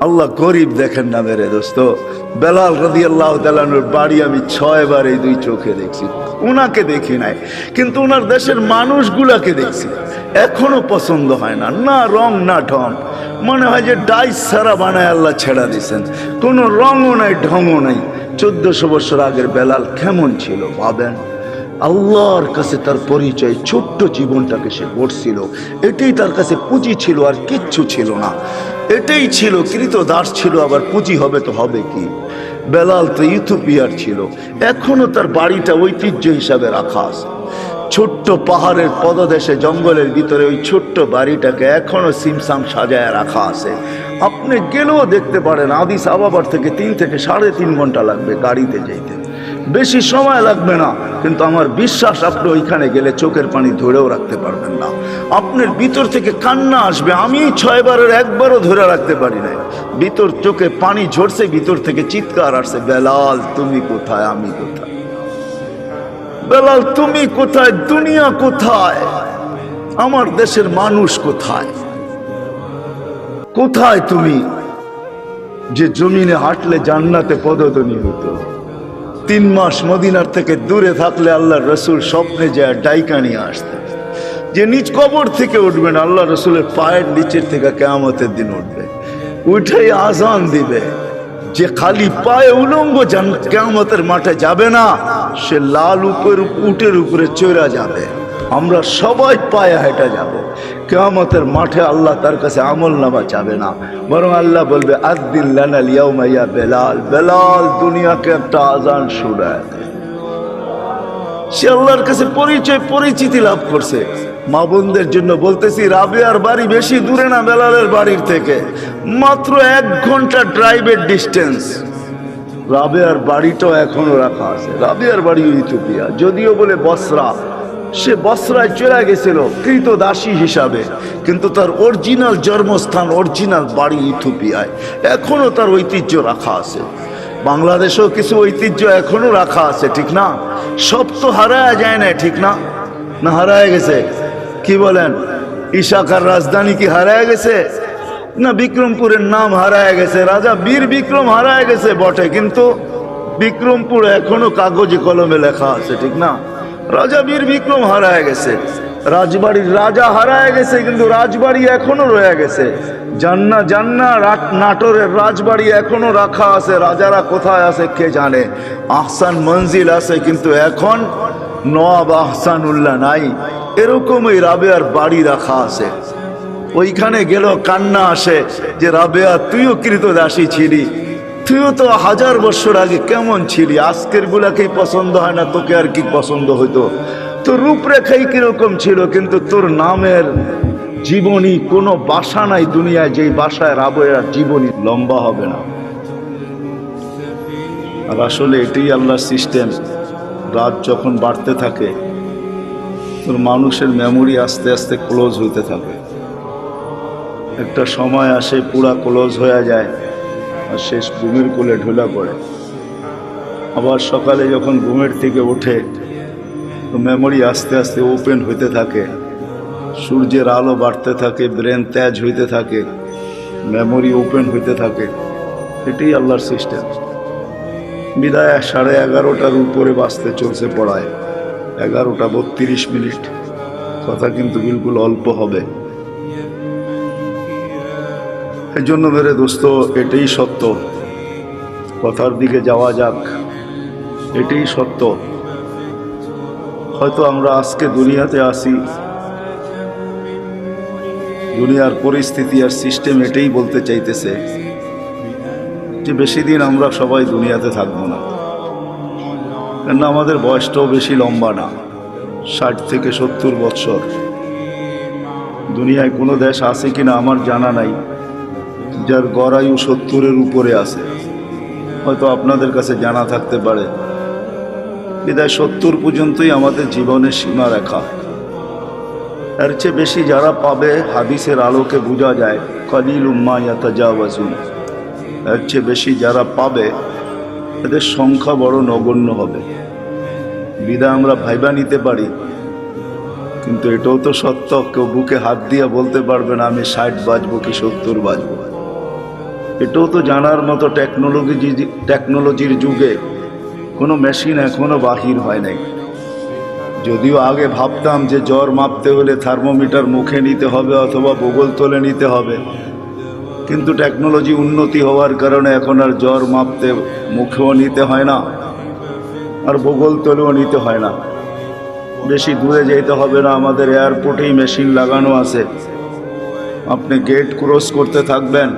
আল্লাহ গরিব দেখেন না মেরে দোস্ত। বেলাল রাদিয়াল্লাহু তাআলা আনহুর বাড়ি আমি 6 বার এই দুই চোখে দেখছি। উনাকে দেখি নাই, কিন্তু উনার দেশের মানুষগুলাকে দেখছি। এখনো পছন্দ হয় না, না রং না ঢং। মনে হয় যে ডাইস সারা বানায় আল্লাহ ছেড়া দিছেন, কোনো রঙও নাই ঢংও নাই। 1400 বছর আগের বেলাল কেমন ছিল ভাবেন। আল্লাহর কাছে তার পরিচয়, ছোট্ট জীবনটাকে সে গড়ছিল, এটাই তার কাছে পুঁজি ছিল, আর কিচ্ছু ছিল না। এটাই ছিল, কৃতদাস ছিল, আবার পুঁজি হবে তো হবে কি। বেলাল তো ইথিওপিয়ার ছিল, এখনো তার বাড়িটা ঐতিহ্য হিসাবে রাখা আছে। ছোট্ট পাহাড়ের পদদেশে জঙ্গলের ভিতরে ওই ছোট্ট বাড়িটাকে এখনো সিমসাম সাজায় রাখা আছে। আপনি গেলেও দেখতে পারেন, আদিস আবাবার থেকে 3 থেকে 3.5 ঘন্টা লাগবে গাড়িতে যেতে, বেশি সময় লাগবে না। কিন্তু আমার বিশ্বাস আপনি ওইখানে গেলে চোখের পানি ধরেও রাখতে পারবেন না, আপনার ভিতর থেকে কান্না আসবে। আমি 6 বারের একবারও ধরে রাখতে পারি না, ভিতর চোখে পানি ঝরছে, ভিতর থেকে চিৎকার আসছে, বেলাল তুমি কোথায়, আমি কোথায়, বেলাল তুমি কোথায়, দুনিয়া কোথায়, আমার দেশের মানুষ কোথায়, কোথায় তুমি যে জমিনে হাঁটলে জান্নাতে পদধ্বনি হতো। 3 মাস মদিনার থেকে দূরে থাকলে আল্লাহর রসুল স্বপ্নে যায় ডাইকা নিয়ে আসতে, যে নিজ কবর থেকে উঠবেন, আল্লাহ রসুলের পায়ের নিচের থেকে কিয়ামতের দিন উঠবে, উঠেই আজান দিবে। যে খালি পায়ে উলঙ্গ কিয়ামতের মাঠে যাবে না, সে লাল উটের উপরে চড়া যাবে। আমরা সবাই পায়ে হেঁটে যাব কিয়ামতের মাঠে। আল্লাহ তার কাছে আমল নামা চাবে না, বরং আল্লাহ বলবে আদ্দিন লানা লিয়াউমা ইয়া বেলাল, বেলাল দুনিয়াকে একটা আজান শোনায় দে। সে আল্লাহর কাছে পরিচিতি লাভ করছে। মা বোনদের জন্য বলতেছি, রাবেয়ার বাড়ি বেশি দূরে না বেলালের বাড়ির থেকে, মাত্র 1 ঘন্টা ড্রাইভের ডিস্টেন্স। রাবেয়ার বাড়িটাও এখনো রাখা আছে। রাবেয়ার বাড়ি ইথিওপিয়া, যদিও বলে বসরা, সে বসরায় চলে গেছিল কৃতদাসী হিসাবে, কিন্তু তার অরিজিনাল জন্মস্থান, অরিজিনাল বাড়ি ইথিওপিয়ায়। এখনো তার ঐতিহ্য রাখা আছে। বাংলাদেশেও কিছু ঐতিহ্য এখনো রাখা আছে, ঠিক না? সব তো হারায় যায় না, ঠিক না? না হারায় গেছে? কি বলেন? ইশাকার রাজধানী কি হারায় গেছে? না, বিক্রমপুরের নাম হারায় গেছে, রাজা বীর বিক্রম হারায় গেছে বটে, কিন্তু বিক্রমপুর এখনো কাগজে কলমে লেখা আছে, ঠিক না? রাজা বীর বিক্রম হারায় গেছে, রাজবাড়ির রাজা হারায় গেছে, কিন্তু রাজবাড়ি এখনো রয়ে গেছে। জান্না নাটোরের রাজবাড়ি এখনো রাখা আছে, রাজারা কোথায় আছে কে জানে। আহসান মঞ্জিল আছে, কিন্তু এখন নওয়াব আহসানুল্লাহ নাই। এরকম ওই রাবেয়ার বাড়ি রাখা আছে। ওইখানে গেল কান্না আসে যে রাবেয়া তুইও কৃতদাসী ছিলি, তুইও তো 1000 বছর আগে কেমন ছিলি, আজকের গুলাকেই পছন্দ হয় না, তোকে আর কি পছন্দ হইতো? তোর রূপরেখাই কিরকম ছিল, কিন্তু তোর নামের জীবনী কোনো বাসা নাই দুনিয়ায় যেই বাসায় রাবেয়ার জীবনী লম্বা হবে না। আর আসলে এটাই আল্লাহর সিস্টেম। রাত যখন বাড়তে থাকে, তোর মানুষের মেমোরি আস্তে আস্তে ক্লোজ হইতে থাকে। একটা সময় আসে পুরা ক্লোজ হয়ে যায়, আর শেষ ঘুমের কোলে ঢুলা পড়ে। আবার সকালে যখন ঘুমের থেকে ওঠে, তো মেমোরি আস্তে আস্তে ওপেন হইতে থাকে, সূর্যের আলো বাড়তে থাকে, ব্রেন তেজ হইতে থাকে, মেমোরি ওপেন হইতে থাকে। এটাই আল্লাহর সিস্টেম। বিদায় 11:30টার উপরে বাঁচতে চলছে পড়ায়, 11:32 কথা কিন্তু বিলকুল অল্প হবে। এই জন্য মেরে দোস্ত, এটাই সত্য। কথার দিকে যাওয়া যাক। এটাই সত্য। হয়তো আমরা আজকে দুনিয়াতে আসি, দুনিয়ার পরিস্থিতি আর সিস্টেম এটাই বলতে চাইতেছে যে বেশি দিন আমরা সবাই দুনিয়াতে থাকবো না। কেননা আমাদের বয়সটাও বেশি লম্বা না, 60 থেকে 70 বৎসর। দুনিয়ায় কোনো দেশ আছে কিনা আমার জানা নাই যার গড় আয়ু 70-এর উপরে আছে। হয়তো আপনাদের কাছে জানা থাকতে পারে। বিদায় 70 পর্যন্তই আমাদের জীবনের সীমারেখা। এর চেয়ে বেশি যারা পাবে, হাদিসের আলোকে বোঝা যায় কালিলুম মা ইয়াতাজাওয়াজুন। এর চেয়ে বেশি যারা পাবে, এদের সংখ্যা বড় নগণ্য হবে। বিদায় আমরা ভাইবা নিতে পারি, কিন্তু এটাও তো সত্য, কেউ বুকে হাত দিয়ে বলতে পারবে না আমি 60 বাজবো কি 70 বাজবো। এটাও তো জানার মতো টেকনোলজির যুগে কোনো মেশিন এখনো বাহির হয় নাই। যদিও আগে ভাবতাম যে জ্বর মাপতে হলে থার্মোমিটার মুখে নিতে হবে অথবা বগলতলে নিতে হবে, কিন্তু টেকনোলজি উন্নতি হওয়ার কারণে এখন আর জ্বর মাপতে মুখেও নিতে হয় না, আর বগলতলেও নিতে হয় না। বেশি দূরে যেতে হবে না, আমাদের এয়ারপোর্টেই মেশিন লাগানো আছে। আপনি গেট ক্রস করতে থাকবেন,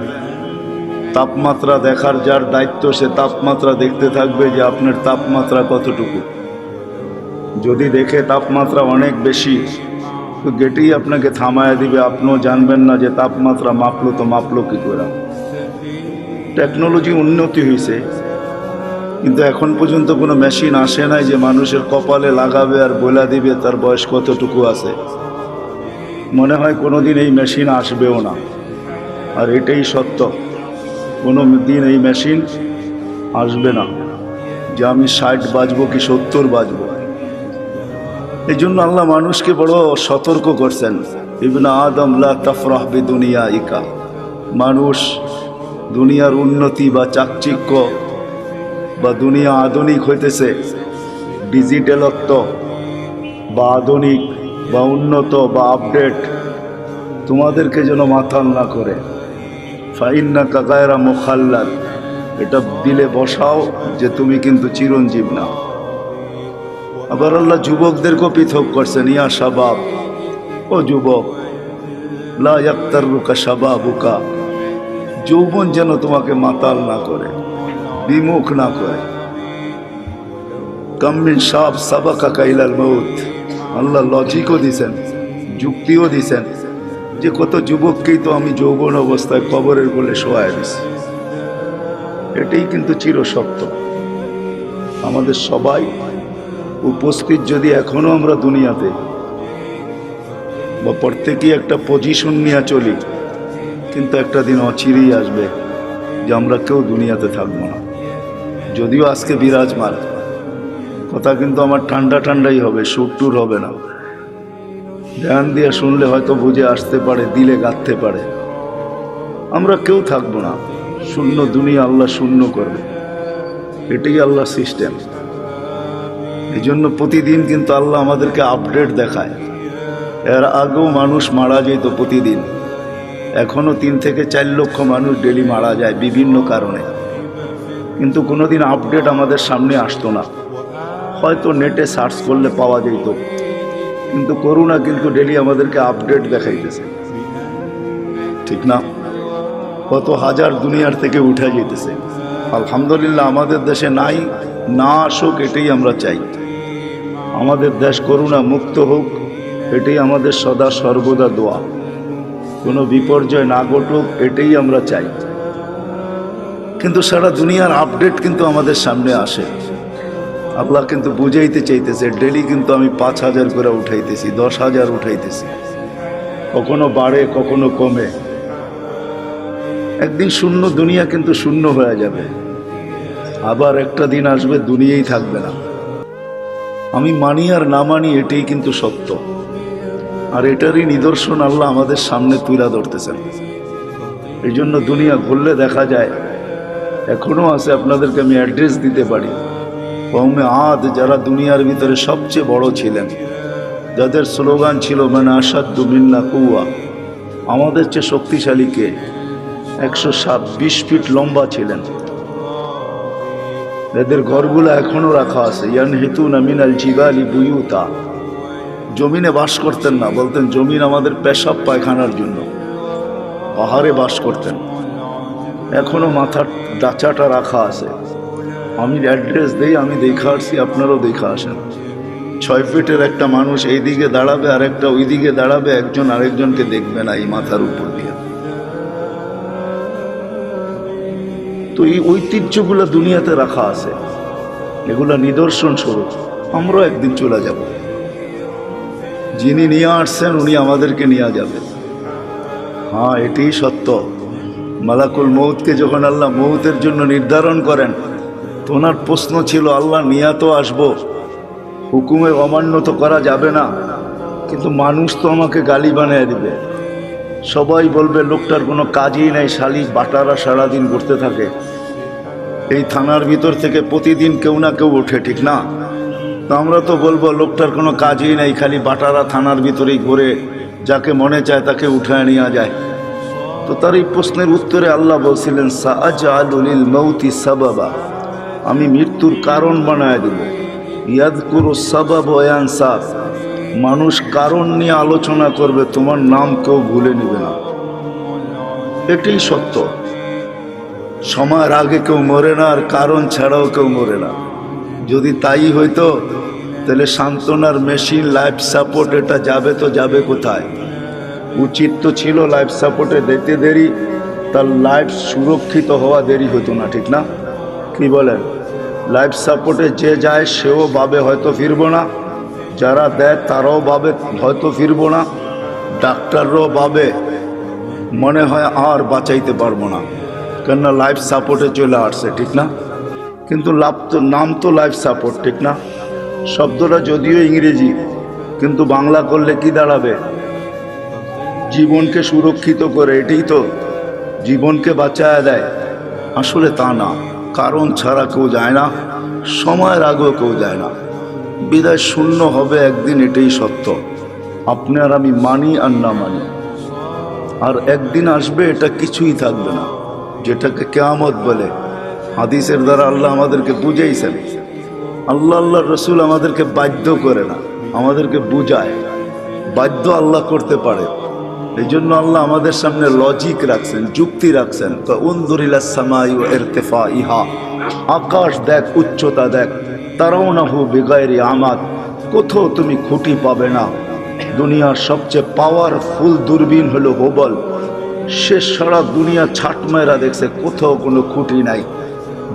তাপমাত্রা দেখার যার দায়িত্ব সে তাপমাত্রা দেখতে থাকবে যে আপনার তাপমাত্রা কতটুকু। যদি দেখে তাপমাত্রা অনেক বেশি, তো গেটেই আপনাকে থামায় দিবে, আপনিও জানবেন না যে তাপমাত্রা মাপলো তো মাপলো কি করে। টেকনোলজি উন্নতি হয়েছে, কিন্তু এখন পর্যন্ত কোনো মেশিন আসে নাই যে মানুষের কপালে লাগাবে আর বলে দিবে তার বয়স কতটুকু আছে। মনে হয় কোনোদিন এই মেশিন আসবেও না, আর এটাই সত্য, কোনো দিন এই মেশিন আসবে না যে আমি 60 বাজবো কি 70 বাজবো। এই জন্য আল্লাহ মানুষকে বড় সতর্ক করছেন, ইবনে আদম লা তাফরাহ বিদুনিয়াইকা, মানুষ দুনিয়ার উন্নতি বা চাকচিক্য বা দুনিয়া আধুনিক হইতেছে, ডিজিটালত্ব বা আধুনিক বা উন্নত বা আপডেট তোমাদেরকে যেন মাতাল না করে। ফাইন্নাকা গায়রা মুখাল্লাদ, এটা দিলে বসাও যে তুমি কিন্তু চিরঞ্জীব না। আবার আল্লাহ যুবকদেরকেও পৃথক করছেন, ইয়া শাবাব, ও যুবক, লা ইয়াক্তাররুকা শাবাবুকা, যৌবন যেন তোমাকে মাতাল না করে, বিমুখ না করে। কাম মিন শাব সাবাকা ইলাল মউত, আল্লাহ লজিকও দিছেন, যুক্তিও দিছেন যে কত যুবককেই তো আমি যৌবন অবস্থায় কবরের কোলে শোয়ায় দিছি। এটাই কিন্তু চিরসত্য। আমাদের সবাই উপস্থিত যদি এখনো আমরা দুনিয়াতে বা প্রত্যেকেই একটা পজিশন নিয়ে চলি, কিন্তু একটা দিন অচিরেই আসবে যে আমরা কেউ দুনিয়াতে থাকবো না। যদিও আজকে বিরাজমান কথা, কিন্তু আমার ঠান্ডা ঠান্ডাই হবে, সুরটুর হবে না। ধ্যান দিয়ে শুনলে হয়তো বুঝে আসতে পারে, দিলে গাঁথতে পারে। আমরা কেউ থাকবো না, শূন্য দুনিয়া আল্লাহ শূন্য করবে, এটাই আল্লাহ সিস্টেম। এই জন্য প্রতিদিন কিন্তু আল্লাহ আমাদেরকে আপডেট দেখায়। এর আগেও মানুষ মারা যেত প্রতিদিন, এখনো 3 থেকে 4 লক্ষ মানুষ ডেলি মারা যায় বিভিন্ন কারণে, কিন্তু কোনোদিন আপডেট আমাদের সামনে আসতো না। হয়তো নেটে সার্চ করলে পাওয়া যেত, কিন্তু করোনা কিন্তু ডেলি আমাদেরকে আপডেট দেখাইতেছে, ঠিক না? কত হাজার দুনিয়ার থেকে উঠে যেতেছে। আলহামদুলিল্লাহ আমাদের দেশে নাই, না আসুক এটাই আমরা চাই। আমাদের দেশ করোনা মুক্ত হোক, এটাই আমাদের সদা সর্বদা দোয়া। কোনো বিপর্যয় না ঘটুক, এটাই আমরা চাই। কিন্তু সারা দুনিয়ার আপডেট কিন্তু আমাদের সামনে আসে। আল্লাহ কিন্তু বুঝাইতে চাইতেছে, ডেলি কিন্তু আমি 5,000 করে উঠাইতেছি, 10,000 উঠাইতেছি, কখনো বাড়ে কখনো কমে। একদিন শূন্য দুনিয়া কিন্তু শূন্য হয়ে যাবে, আবার একটা দিন আসবে দুনিয়াই থাকবে না। আমি মানি আর না মানি, এটাই কিন্তু সত্য। আর এটারই নিদর্শন আল্লাহ আমাদের সামনে তুলে ধরতেছেন। এই জন্য দুনিয়া ঘুরলে দেখা যায় এখনো আছে। আপনাদেরকে আমি অ্যাড্রেস দিতে পারি। কওমে আদ যারা দুনিয়ার ভিতরে সবচেয়ে বড় ছিলেন, যাদের স্লোগান ছিল মানে আসাদ্দু মিন্না কুওয়া, আমাদের চেয়ে শক্তিশালী কে? 120 ফিট লম্বা ছিলেন। এদের ঘরগুলো এখনো রাখা আছে। ইয়ানহিতুনা মিনাল জিবালি বুয়ুতা, জমিনে বাস করতেন না, বলতেন জমিন আমাদের পেশাব পায়খানার জন্য। পাহাড়ে বাস করতেন, এখনো মাথার ডাচাটা রাখা আছে। আমি অ্যাড্রেস দেই, আমি দেখা আসছি, আপনারাও দেখা আসেন। 6 ফিটের একটা মানুষ এইদিকে দাঁড়াবে আর একটা ওইদিকে দাঁড়াবে, একজন আরেকজনকে দেখবে না এই মাথার উপর দিয়ে। তো এই ঐতিহ্যগুলো দুনিয়াতে রাখা আছে, এগুলা নিদর্শন স্বরূপ। আমরাও একদিন চলে যাব, যিনি নিয়ে আসছেন উনি আমাদেরকে নিয়ে যাবেন। হ্যাঁ, এটাই সত্য। মালাকুল মউতকে যখন আল্লাহ মউতের জন্য নির্ধারণ করেন, তো ওনার প্রশ্ন ছিল, আল্লাহ নিয়া তো আসবো, হুকুমে অমান্য তো করা যাবে না, কিন্তু মানুষ তো আমাকে গালি বানিয়ে দিবে। সবাই বলবে লোকটার কোনো কাজই নেই, শালি বাটারা সারাদিন ঘুরতে থাকে। এই থানার ভিতর থেকে প্রতিদিন কেউ না কেউ ওঠে, ঠিক না? তো আমরা তো বলবো লোকটার কোনো কাজই নেই, খালি বাটারা থানার ভিতরেই ঘুরে, যাকে মনে চায় তাকে উঠায় নিয়ে যায়। তো তার এই প্রশ্নের উত্তরে আল্লাহ বলছিলেন, সাআজআলু লিল মাউতি সাবাবা, আমি মৃত্যুর কারণ বানায় দেব। ইয়াযকুরু সাবাব ওয়া ইয়ানসা, মানুষ কারণ নিয়ে আলোচনা করবে, তোমার নাম কেউ ভুলে নেবে না। এটাই সত্য। সময়ের আগে কেউ মরে না, আর কারণ ছাড়াও কেউ মরে না। যদি তাই হইতো তাহলে সান্ত্বনার মেশিন, লাইফ সাপোর্ট, এটা যাবে তো যাবে কোথায়? উচিত তো ছিল লাইফ সাপোর্টে দিতে দেরি, তার লাইফ সুরক্ষিত হওয়া দেরি হতো না, ঠিক না? কি বলেন? লাইফ সাপোর্টে যে যায় সেও ভাবে হয়তো ফিরবো না, যারা দেয় তারাও ভাবে হয়তো ফিরবো না, ডাক্তাররাও ভাবে মনে হয় আর বাঁচাইতে পারবো না, কেননা লাইফ সাপোর্টে চলে আসছে, ঠিক না? কিন্তু নাম তো লাইফ সাপোর্ট, ঠিক না? শব্দটা যদিও ইংরেজি, কিন্তু বাংলা করলে কি দাঁড়াবে? জীবনকে সুরক্ষিত করে, এটাই তো, জীবনকে বাঁচায় দেয়। আসলে তা না, কারণ ছাড়া কেউ যায় না, সময়ের আগেও কেউ যায় না। বিদায় শূন্য হবে একদিন, এটাই সত্য। আপনি আর আমি মানি আর না মানি, আর একদিন আসবে, এটা কিছুই থাকবে না, যেটাকে কিয়ামত বলে। হাদিসের দ্বারা আল্লাহ আমাদেরকে বুঝাইছেন। আল্লাহর রসুল আমাদেরকে বাধ্য করে না, আমাদেরকে বুঝায়। বাধ্য আল্লাহ করতে পারে, এই জন্য আল্লাহ আমাদের সামনে লজিক রাখছেন, যুক্তি রাখছেন। উনজুরিলাস সামাই ওয়া ইরতিফাইহা, আকাশ দেখ, উচ্চতা দেখ। তারাউনাহু বিগাইরি আমাদ, কোথাও তুমি খুঁটি পাবে না। দুনিয়ার সবচেয়ে পাওয়ারফুল দূরবীন হলো হুবল, সে সারা দুনিয়া ছাট মেরা দেখছে, কোথাও কোনো খুঁটি নাই।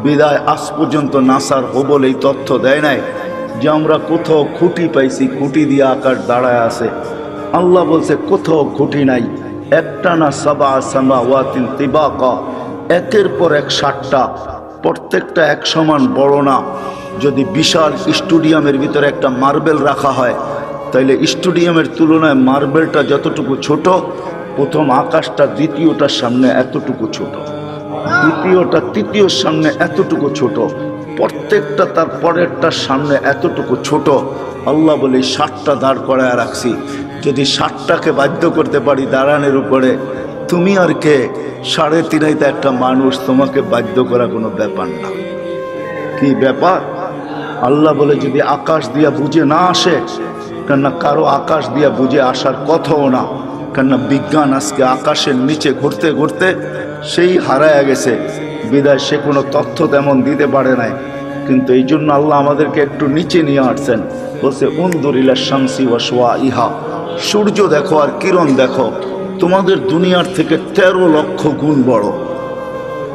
বিদায় আজ পর্যন্ত নাসার হুবল এই তথ্য দেয় নাই যে আমরা কোথাও খুঁটি পাইছি, খুঁটি দিয়ে আকাশ দাঁড়ায় আছে। আল্লাহ বলছে কোথাও খুঁটি নাই। একটা না সাবা সামাওয়াতিন তিবাকা, একের পর এক 7টা, প্রত্যেকটা এক সমান বড় না। যদি বিশাল স্টেডিয়ামের ভিতরে একটা মার্বেল রাখা হয়, তাইলে স্টেডিয়ামের তুলনায় মার্বেলটা যতটুকু ছোট, প্রথম আকাশটা দ্বিতীয়টার সামনে এতটুকু ছোট, দ্বিতীয়টা তৃতীয়র সামনে এতটুকু ছোট, প্রত্যেকটা তার পরেরটার সামনে এতটুকু ছোট। আল্লাহ বলে 7টা দাঁড় করায় রাখছি, যদি 7টাকে বাধ্য করতে পারি দাঁড়ানোর উপরে, তুমি আর কে? 3.5 একটা মানুষ, তোমাকে বাধ্য করা কোনো ব্যাপার না। কি ব্যাপার? আল্লাহ বলে যদি আকাশ দিয়া বুঝে না আসে, কেননা কারো আকাশ দিয়া বুঝে আসার কথাও না, কেননা বিজ্ঞান আজকে আকাশের নিচে ঘুরতে ঘুরতে সেই হারায় গেছে। বিদায় সে কোনো তথ্য তেমন দিতে পারে নাই। কিন্তু এই জন্য আল্লাহ আমাদেরকে একটু নিচে নিয়ে আসছেন। বলছে উনদুরিলা শামসি ওয়া শুআইহা, সূর্য দেখো আর কিরণ দেখো, তোমাদের দুনিয়ার থেকে 13 লক্ষ গুণ বড়।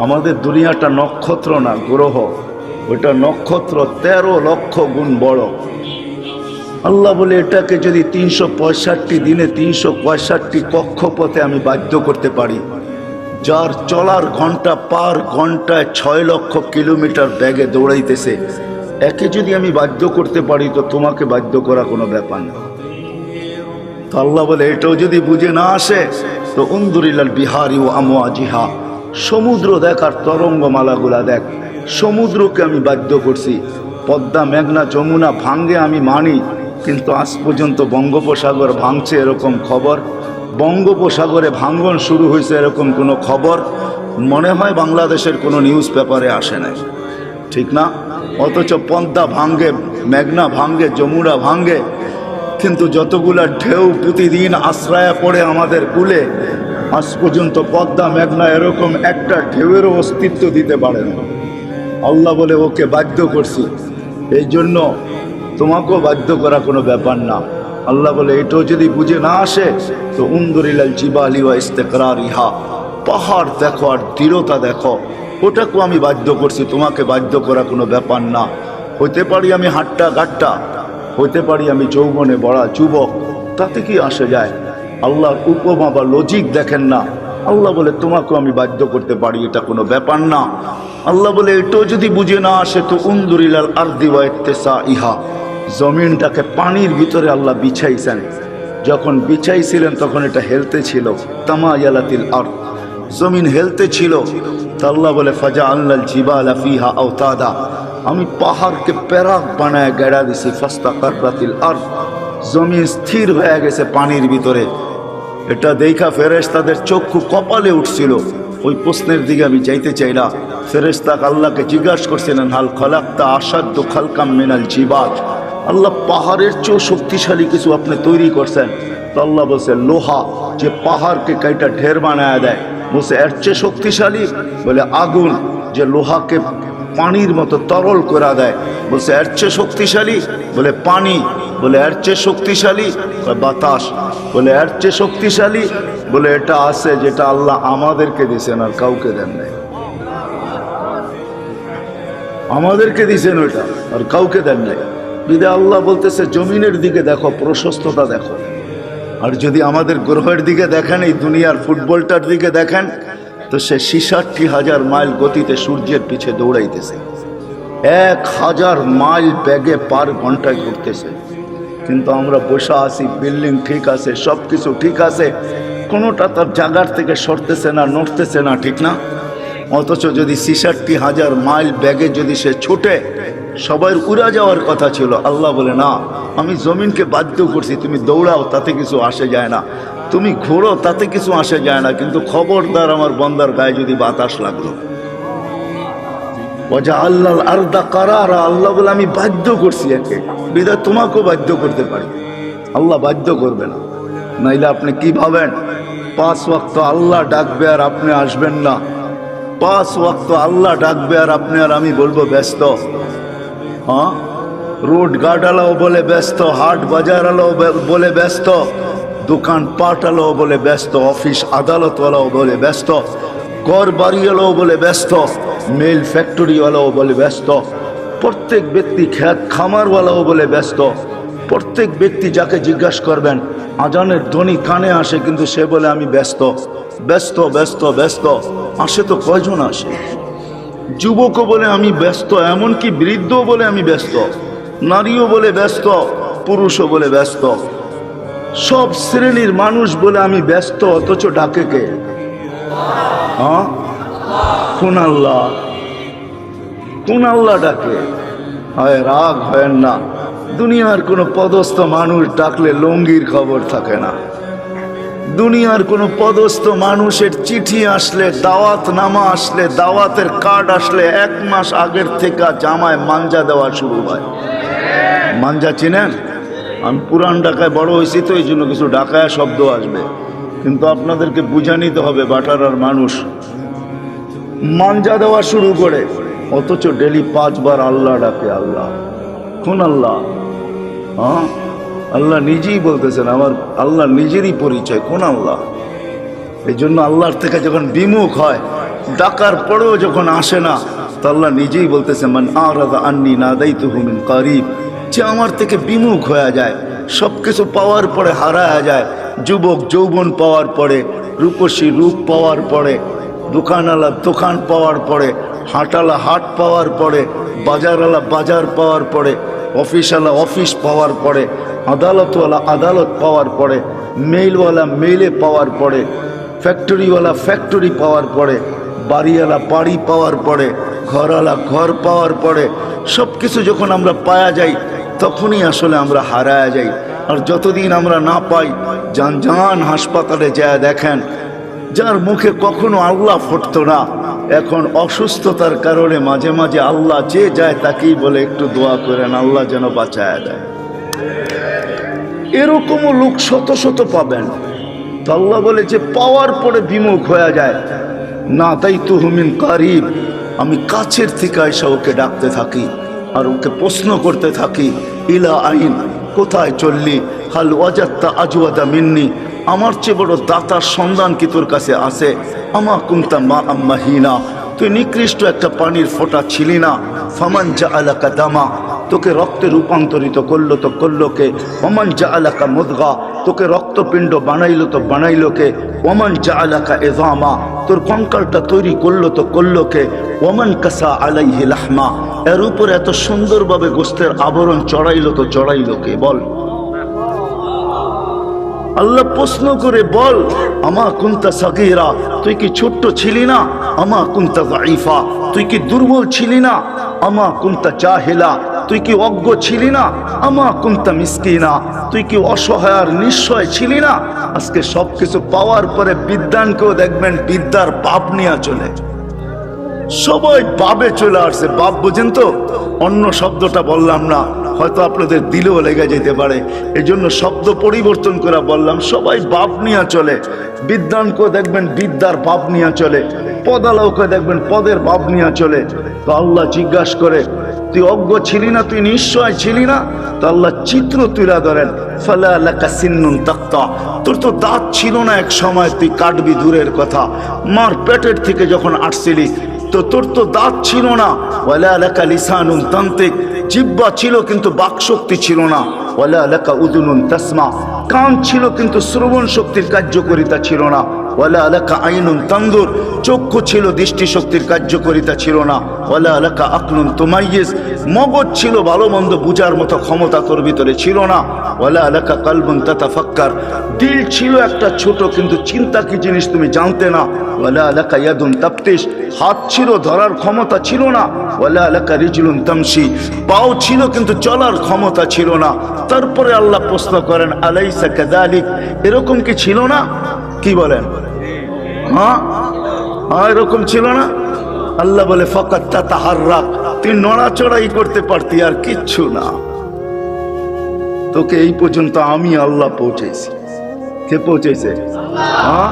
আমাদের দুনিয়াটা নক্ষত্র না, গ্রহ, ওইটা নক্ষত্র 13 লক্ষ গুণ বড়। আল্লাহ বলে এটাকে যদি 365 দিনে 365 কক্ষপথে আমি বাধ্য করতে পারি, যার চলার ঘন্টা পার ঘন্টায় 6 লক্ষ কিলোমিটার বেগে দৌড়াইতেছে, একে যদি আমি বাধ্য করতে পারি, তো তোমাকে বাধ্য করা কোনো ব্যাপার না। তো আল্লাহ বলে এটাও যদি বুঝে না আসে, তো উনদুরিলাল বিহারি ও আমওয়াজিহা, সমুদ্র দেখ আর তরঙ্গমালাগুলা দেখ। সমুদ্রকে আমি বাধ্য করছি। পদ্মা, মেঘনা, যমুনা ভাঙ্গে আমি মানি, কিন্তু আজ পর্যন্ত বঙ্গোপসাগর ভাঙছে এরকম খবর, বঙ্গোপসাগরে ভাঙ্গন শুরু হয়েছে এরকম কোনো খবর মনে হয় বাংলাদেশের কোনো নিউজ পেপারে আসে নাই, ঠিক না? অথচ পদ্মা ভাঙ্গে, মেঘনা ভাঙ্গে, যমুনা ভাঙ্গে, কিন্তু যতগুলা ঢেউ প্রতিদিন আশ্রয়া পড়ে আমাদের কুলে, আজ পর্যন্ত পদ্মা, মেঘনা এরকম একটা ঢেউয়েরও অস্তিত্ব দিতে পারে না। আল্লাহ বলে ওকে বাধ্য করছি, এই জন্য তোমাকেও বাধ্য করা কোনো ব্যাপার না। আল্লাহ বলে এটাও যদি বুঝে না আসে, তো উনদুরিলাল জিবালি ওয়া ইস্তিকরারিহা, পাহাড় দেখো আর দৃঢ়তা দেখো, ওটাকেও আমি বাধ্য করছি, তোমাকে বাধ্য করা কোনো ব্যাপার না। হইতে পারি আমি হাট্টা গাট্টা, হইতে পারি আমি যৌবনে বড়া যুবক, তাতে কি আসে যায়? আল্লাহর উপমা বা লজিক দেখেন না। আল্লাহ বলে তোমাকেও আমি বাধ্য করতে পারি, এটা কোনো ব্যাপার না। আল্লাহ বলে এটাও যদি বুঝে না আসে, তো উনদুরিলাল আরদি ওয়া ইত্তিসাইহা, জমিনটাকে পানির ভিতরে আল্লাহ বিছাইছেন। যখন বিছাইছিলেন তখন এটা হেলতে ছিল, তামায়ালাতিল আরদ, জমিন হেলতে ছিল। তা আল্লাহ বলে ফাজআলনাল জিবালা ফিহা আওতাদা, আমি পাহাড়কে প্যারাক বানায় গেড়া দিছি, ফাস্তাকাররাতিল আরদ, জমিন স্থির হয়ে গেছে পানির ভিতরে। এটা দেখা ফেরেশতাদের চক্ষু কপালে উঠছিল। ওই প্রশ্নের দিকে আমি যাইতে চাই না। ফেরেশতা আল্লাহকে জিজ্ঞাসা করছিলেন, হাল খলাকতা আসাদ্দু খালকাম মিনাল জিবাল, আল্লাহ পাহাড়ের চেয়েও শক্তিশালী কিছু আপনি তৈরি করছেন? তো আল্লাহ বলছে লোহা, যে পাহাড়কে কাইটা ঢের বানায় দেয়। বলছে এর চেয়ে শক্তিশালী? বলে আগুন, যে লোহাকে পানির মতো তরল করে দেয়। বলছে এর চেয়ে শক্তিশালী? বলে পানি। বলে এর চেয়ে শক্তিশালী? বাতাস। বলে এর চেয়ে শক্তিশালী? বলে এটা আছে যেটা আল্লাহ আমাদেরকে দিয়েছেন আর কাউকে দেন নাই। আমাদেরকে দিয়েছেন ওইটা আর কাউকে দেন নাই। যদি আল্লাহ বলতেছে জমিনের দিকে দেখো, প্রশস্ততা দেখো। আর যদি আমাদের গ্রহের দিকে দেখেন, এই দুনিয়ার ফুটবলটার দিকে দেখেন, তো সে 66,000 মাইল গতিতে সূর্যের পিছে দৌড়াইতেছে, 1000 মাইল বেগে পার ঘন্টায় ঘুরতেছে। কিন্তু আমরা বসে আছি, বিল্ডিং ঠিক আছে, সব কিছু ঠিক আছে, কোনোটা তার জায়গার থেকে সরতেছে না, নড়তেছে না, ঠিক না? অথচ যদি 66,000 মাইল ব্যাগে যদি সে ছুটে, সবাই উড়া যাওয়ার কথা ছিল। আল্লাহ বলে না, আমি জমিনকে বাধ্য করছি, তুমি দৌড়াও, তাতে কিছু আসে যায় না, তুমি ঘোরো, তাতে কিছু আসে যায় না, কিন্তু খবরদার আমার বন্দার গায়ে যদি বাতাস লাগলো। ওয়াজআলনাল আরদা কারারা, আল্লাহ বলে আমি বাধ্য করছি একে, বিধায় তোমাকেও বাধ্য করতে পারি। আল্লাহ বাধ্য করবে না। নাইলে আপনি কি ভাবেন 5 ওয়াক্ত আল্লাহ ডাকবে আর আপনি আসবেন না? 5 ওয়াক্ত আল্লাহ ডাকবে আর আপনি আর আমি বলবো ব্যস্ত? হ্যাঁ, রোড গার্ডওয়ালাও বলে ব্যস্ত, হাট বাজারওয়ালাও বলে ব্যস্ত, দোকান পাটওয়ালাও বলে ব্যস্ত, অফিস আদালতওয়ালাও বলে ব্যস্ত, ঘর বাড়িওয়ালাও বলে ব্যস্ত, মিল ফ্যাক্টরিওয়ালাও বলে ব্যস্ত, প্রত্যেক ব্যক্তি খেত খামারওয়ালাও বলে ব্যস্ত। প্রত্যেক ব্যক্তি যাকে জিজ্ঞাসা করবেন, আজানের ধ্বনি কানে আসে, কিন্তু সে বলে আমি ব্যস্ত, ব্যস্ত, ব্যস্ত, ব্যস্ত। আসে তো কয়জন আসে? যুবকও বলে আমি ব্যস্ত, এমনকি বৃদ্ধও বলে আমি ব্যস্ত, নারীও বলে ব্যস্ত, পুরুষও বলে ব্যস্ত, সব শ্রেণীর মানুষ বলে আমি ব্যস্ত। অথচ ডাকে কে? হ্যাঁ, কোন আল্লাহ? কোন আল্লাহ ডাকে? হয় রাগ হয় না, দুনিয়ার কোনো পদস্থ মানুষ ডাকলে লঙ্গির খবর থাকে না। দুনিয়ার কোনো পদস্থ মানুষের চিঠি আসলে, দাওয়াত নামা আসলে, দাওয়াতের কার্ড আসলে 1 মাস আগের থেকে জামায় মাঞ্জা দেওয়া শুরু হয়। মাঞ্জা চিনেন? আমি পুরান ঢাকায় বড় হয়েছি তো এই জন্য কিছু ঢাকায় শব্দ আসবে, কিন্তু আপনাদেরকে বুঝা নিতে হবে। বাটারার মানুষ মাঞ্জা দেওয়া শুরু করে, অথচ ডেলি 5 বার আল্লাহ ডাকে। আল্লাহ, কোন আল্লাহ? হ্যাঁ, আল্লাহ নিজেই বলতেছেন, আমার আল্লাহ নিজেরই পরিচয়। কোন আল্লাহ? এই জন্য আল্লাহর থেকে যখন বিমুখ হয়, ডাকার পরেও যখন আসে না, তো আল্লাহ নিজেই বলতেছে মান আরাদা আন্নি নাদাইতুহু মিন কারিব, যে আমার থেকে বিমুখ হয়ে যায়, সব কিছু পাওয়ার পরে হারায় যায়। যুবক যৌবন পাওয়ার পরে, রূপসী রূপ পাওয়ার পরে, দোকানওয়ালা দোকান পাওয়ার পরে, হাটওয়ালা হাট পাওয়ার পরে, বাজারওয়ালা বাজার পাওয়ার পরে, অফিসওয়ালা অফিস পাওয়ার পরে, আদালতওয়ালা আদালত পাওয়ার পরে, মেইলওয়ালা মেইলে পাওয়ার পরে, ফ্যাক্টরিওয়ালা ফ্যাক্টরি পাওয়ার পরে, বাড়িওয়ালা বাড়ি পাওয়ার পরে, ঘরওয়ালা ঘর পাওয়ার পরে, সব কিছু যখন আমরা পাওয়া যাই, তখনই আসলে আমরা হারায়া যাই। আর যতদিন আমরা না পাই, যান হাসপাতালে যায় দেখেন, যার মুখে কখনো আল্লাহ ফুটতো না, এখন অসুস্থতার কারণে মাঝে মাঝে আল্লাহ যে যায় তাকেই বলে একটু দোয়া করেন, আল্লাহ যেন বাঁচায়া দেয়। এরকমও লোক শত শত পাবেন। তো আল্লাহ বলে যে পাওয়ার পরে বিমুখ হয়ে যায়, না তাই তুহমিন কারিব, আমি কাছের থেকে এসে ওকে ডাকতে থাকি আর ওকে প্রশ্ন করতে থাকি, ইলা আইন, কোথায় চললি? হাল ওয়াজাত্তা আজওয়াদা মিন্নি, আমার চেয়ে বড় দাতার সন্ধান কি তোর কাছে আছে? আমা কুনতা মা আম্মাহিনা, তুই নিকৃষ্ট একটা পানির ফোঁটা ছিলি না। ফামান জাআলাকা দামা, তোকে রক্তে রূপান্তরিত করলো তো করলো কে? ওমান জাআলাকা মুদগা, তোকে রক্তপিণ্ড বানাইলো তো বানাইলো কে? ওমান জাআলাকা ইযামা, তোর কঙ্কালটা তৈরি করলো তো করলো কে? ওমান কাসা আলাইহি লাহমা, এর উপর এত সুন্দরভাবে গোস্তের আবরণ চড়াইলো তো চড়াইলো কে? বল। আল্লাহ প্রশ্ন করে বল, আমা কুনতা সাগীরা, তুই কি ছোট্ট ছিলি না? আমা কুনতা যায়ীফা, তুই কি দুর্বল ছিলি না? আমা কুনতা জাহিলা, তুই কি অজ্ঞ ছিলি না? আমা কুনতা মিসকিনা, তুই কি অসহায় আর নিঃস্বয় ছিলি না? আজকে সবকিছু পাওয়ার পরে বিদ্যানকেও দেখবেন বিদ্যার বাপ নিয়ে চলে, সবাই বাবে চলে আসছে। বাপ বুঝেন তো, অন্য শব্দটা বললাম না, হয়তো আপনাদের দিলেও লেগে যেতে পারে, এই জন্য শব্দ পরিবর্তন করে বললাম। সবাই বাপ নিয়ে চলে, বিদ্যানকেও দেখবেন বিদ্যার বাপ নিয়ে চলে, পদালকে দেখবেন পদের বাপ নিয়ে চলে। তো আল্লাহ জিজ্ঞাসা করে, তুই অজ্ঞ ছিলি না, তুই নিশ্চয় ছিলি না? তো আল্লাহ চিত্র তুলে ধরেন, ফালা লাকা সিন্নুন তাক্তা, তোর তো দাঁত ছিল না এক সময়, তুই কাটবি দূরের কথা, মার পেটের থেকে যখন আসছিলি তো তোর তো দাঁত ছিল না। ওয়ালা লাকা লিসানুন তান্তিক, জিহ্বা ছিল কিন্তু বাকশক্তি ছিল না। ওয়ালা লাকা উযুনুন তাসমা, কান ছিল কিন্তু শ্রবণ শক্তির কার্যকারিতা ছিল না। ওয়ালা লাকা আইনুন তানদুর, চক্ষু ছিল দৃষ্টি শক্তির কার্যকারিতা ছিল না। ওয়ালা লাকা আকলুন তুমাইয়িজ, মগজ ছিল ভালো মন্দ বুঝার মতো ক্ষমতা তোর ভিতরে ছিল না। ওয়ালা লাকা কলবুন তাতাফাক্কার, দিল ছিল একটা ছোট কিন্তু চিন্তা কি জিনিস তুমি জানতে না। ওয়ালা লাকা ইয়াদুন তাফতিশ, হাত ছিল ধরার ক্ষমতা ছিল না। ওয়ালা লাকা রিজলুন তামশি, পাও ছিল কিন্তু চলার ক্ষমতা ছিল না। তারপরে আল্লাহ প্রশ্ন করেন, আলাইসা কাযালিক, এরকম কি ছিল না? কি বলেন? হ্যাঁ, এরকম ছিল না? আল্লাহ বলে, ফাকাত তাতাহাররাক, তুই নড়াচড়াই করতে পারতি, আর কিচ্ছু না। তোকে এই পর্যন্ত আমি আল্লাহ পৌঁছেছি। কে পৌঁছেছে? হ্যাঁ,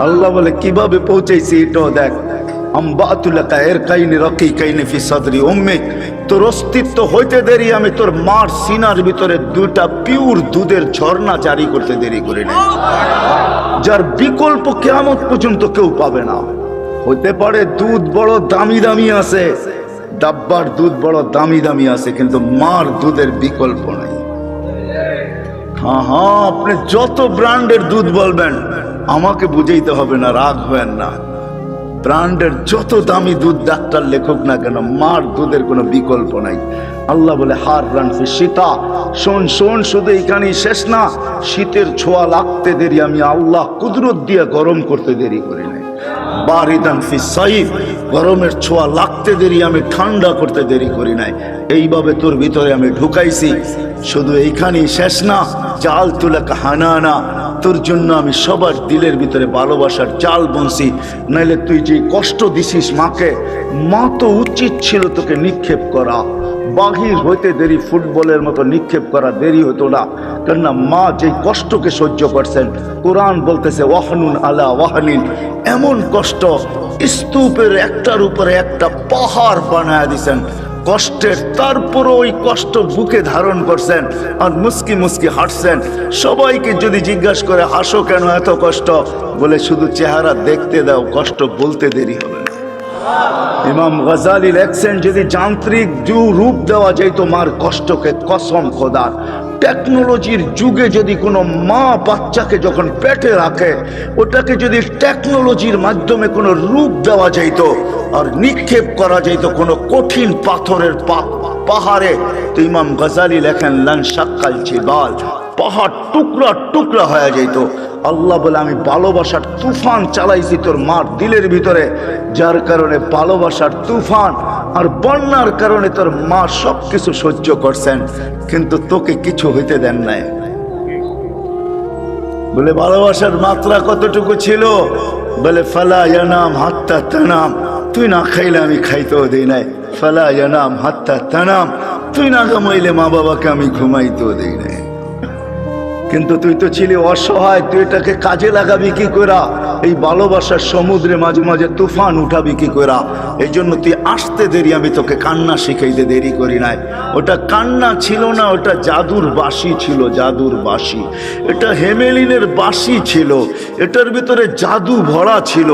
আল্লাহ বলে কিভাবে পৌঁছেছি এটাও দেখ। আম্বাতুলাকা ইরকাইনি রাকিকাইনি ফি সাদরি উম্মিক, তোর অস্তিত্ব হইতে দেরি আমি তোর মার সিনার ভিতরে দুইটা পিওর দুধের ঝর্ণা জারি করতে দেরি করি না, যার বিকল্প কিয়ামত পর্যন্ত কেউ পাবে না। হতে পারে দুধ বড় দামি দামি আছে, ডাব্বার দুধ বড় দামি দামি আছে, কিন্তু মার দুধের বিকল্প নেই। হ্যাঁ, আপনি যত ব্র্যান্ডের দুধ বলবেন আমাকে বুঝাইতে হবে না, রাগ হবেন না। ব্র্যান্ডের যত দামি দুধ ডাক্তার লেখক না কেন, মার দুধের কোনো বিকল্প নাই। আল্লাহ বলে, হার রান ফি শীতা, শোন শোন, শুধু এখানেই শেষ না, শীতের ছোঁয়া লাগতে দেরি আমি আল্লাহ কুদরত দিয়ে গরম করতে দেরি করি নাই। বারিদান ফি সাইফ, গরমের ছোঁয়া লাগতে দেরি আমি ঠান্ডা করতে দেরি করি নাই। এইভাবে তোর ভিতরে আমি ঢুকাইছি, শুধু এইখানেই শেষ না, জাল তুলাকা হানানা, তোর জন্য আমি সবার দিলের ভিতরে ভালোবাসার জাল বুনছি। নাইলে তুই যে কষ্ট দিছিস মাকে, মা তো উচিত ছিল তোকে নিক্ষেপ করা, বাহির হইতে দেরি ফুটবলের মতো নিক্ষেপ করা দেরি হতো না, কেননা মা যে কষ্টকে সহ্য করছেন, কোরআন বলতেছে ওয়াহনুন আলা ওয়াহনিন, এমন কষ্ট স্তূপের একটার উপরে একটা পাহাড় বানায় দিছেন কষ্টের, তারপরও ওই কষ্ট বুকে ধারণ করছেন আর মুস্কি মুস্কি হাসছেন। সবাইকে যদি জিজ্ঞাসা করে হাসো কেন এত কষ্ট, বলে শুধু চেহারা দেখতে দাও, কষ্ট বলতে দেরি হবে না। ইমাম গজালি লেখছেন, যদি যান্ত্রিক রূপ দেওয়া যেত মার কষ্টকে, কসম খোদার, টেকনোলজির যুগে যদি কোনো মা বাচ্চাকে যখন পেটে রাখে, ওটাকে যদি টেকনোলজির মাধ্যমে কোনো রূপ দেওয়া যেত আর নিক্ষেপ করা যেত কোনো কঠিন পাথরের পাহাড়ে, তো ইমাম গজালি লেখেন, লান শাক্কাল জিবাল, পাহাড় টুকরা টুকরা হয়ে যেত। আল্লাহ বলে, আমি ভালোবাসার তুফান চালাইছি তোর মার দিলের ভিতরে, যার কারণে ভালোবাসার তুফান আর বন্যার কারণে তোর মা সবকিছু সহ্য করছেন, কিন্তু তোকে কিছু হইতে দেন নাই। বলে ভালোবাসার মাত্রা কতটুকু ছিল? বলে ফালা ইয়ানাম হাত্তা তানাম, তুই না খাইলে আমি খাইতেও দেই নাই। ফালা ইয়ানাম হাত্তা তানাম, তুই না ঘুমাইলে মা বাবাকে আমি ঘুমাইতেও দেই নাই। কিন্তু তুই তো ছিলি অসহায়, তুই এটাকে কাজে লাগাবি কি করা? এই ভালোবাসার সমুদ্রে মাঝে মাঝে তুফান উঠাবি কি করা? এই জন্য তুই আসতে দেরি, আমি তোকে কান্না শিখাইতে দেরি করি নাই। ওটা কান্না ছিল না, ওটা জাদুর বাঁশি ছিল, জাদুর বাঁশি। এটা হেমেলিনের বাঁশি ছিল, এটার ভিতরে জাদু ভরা ছিল।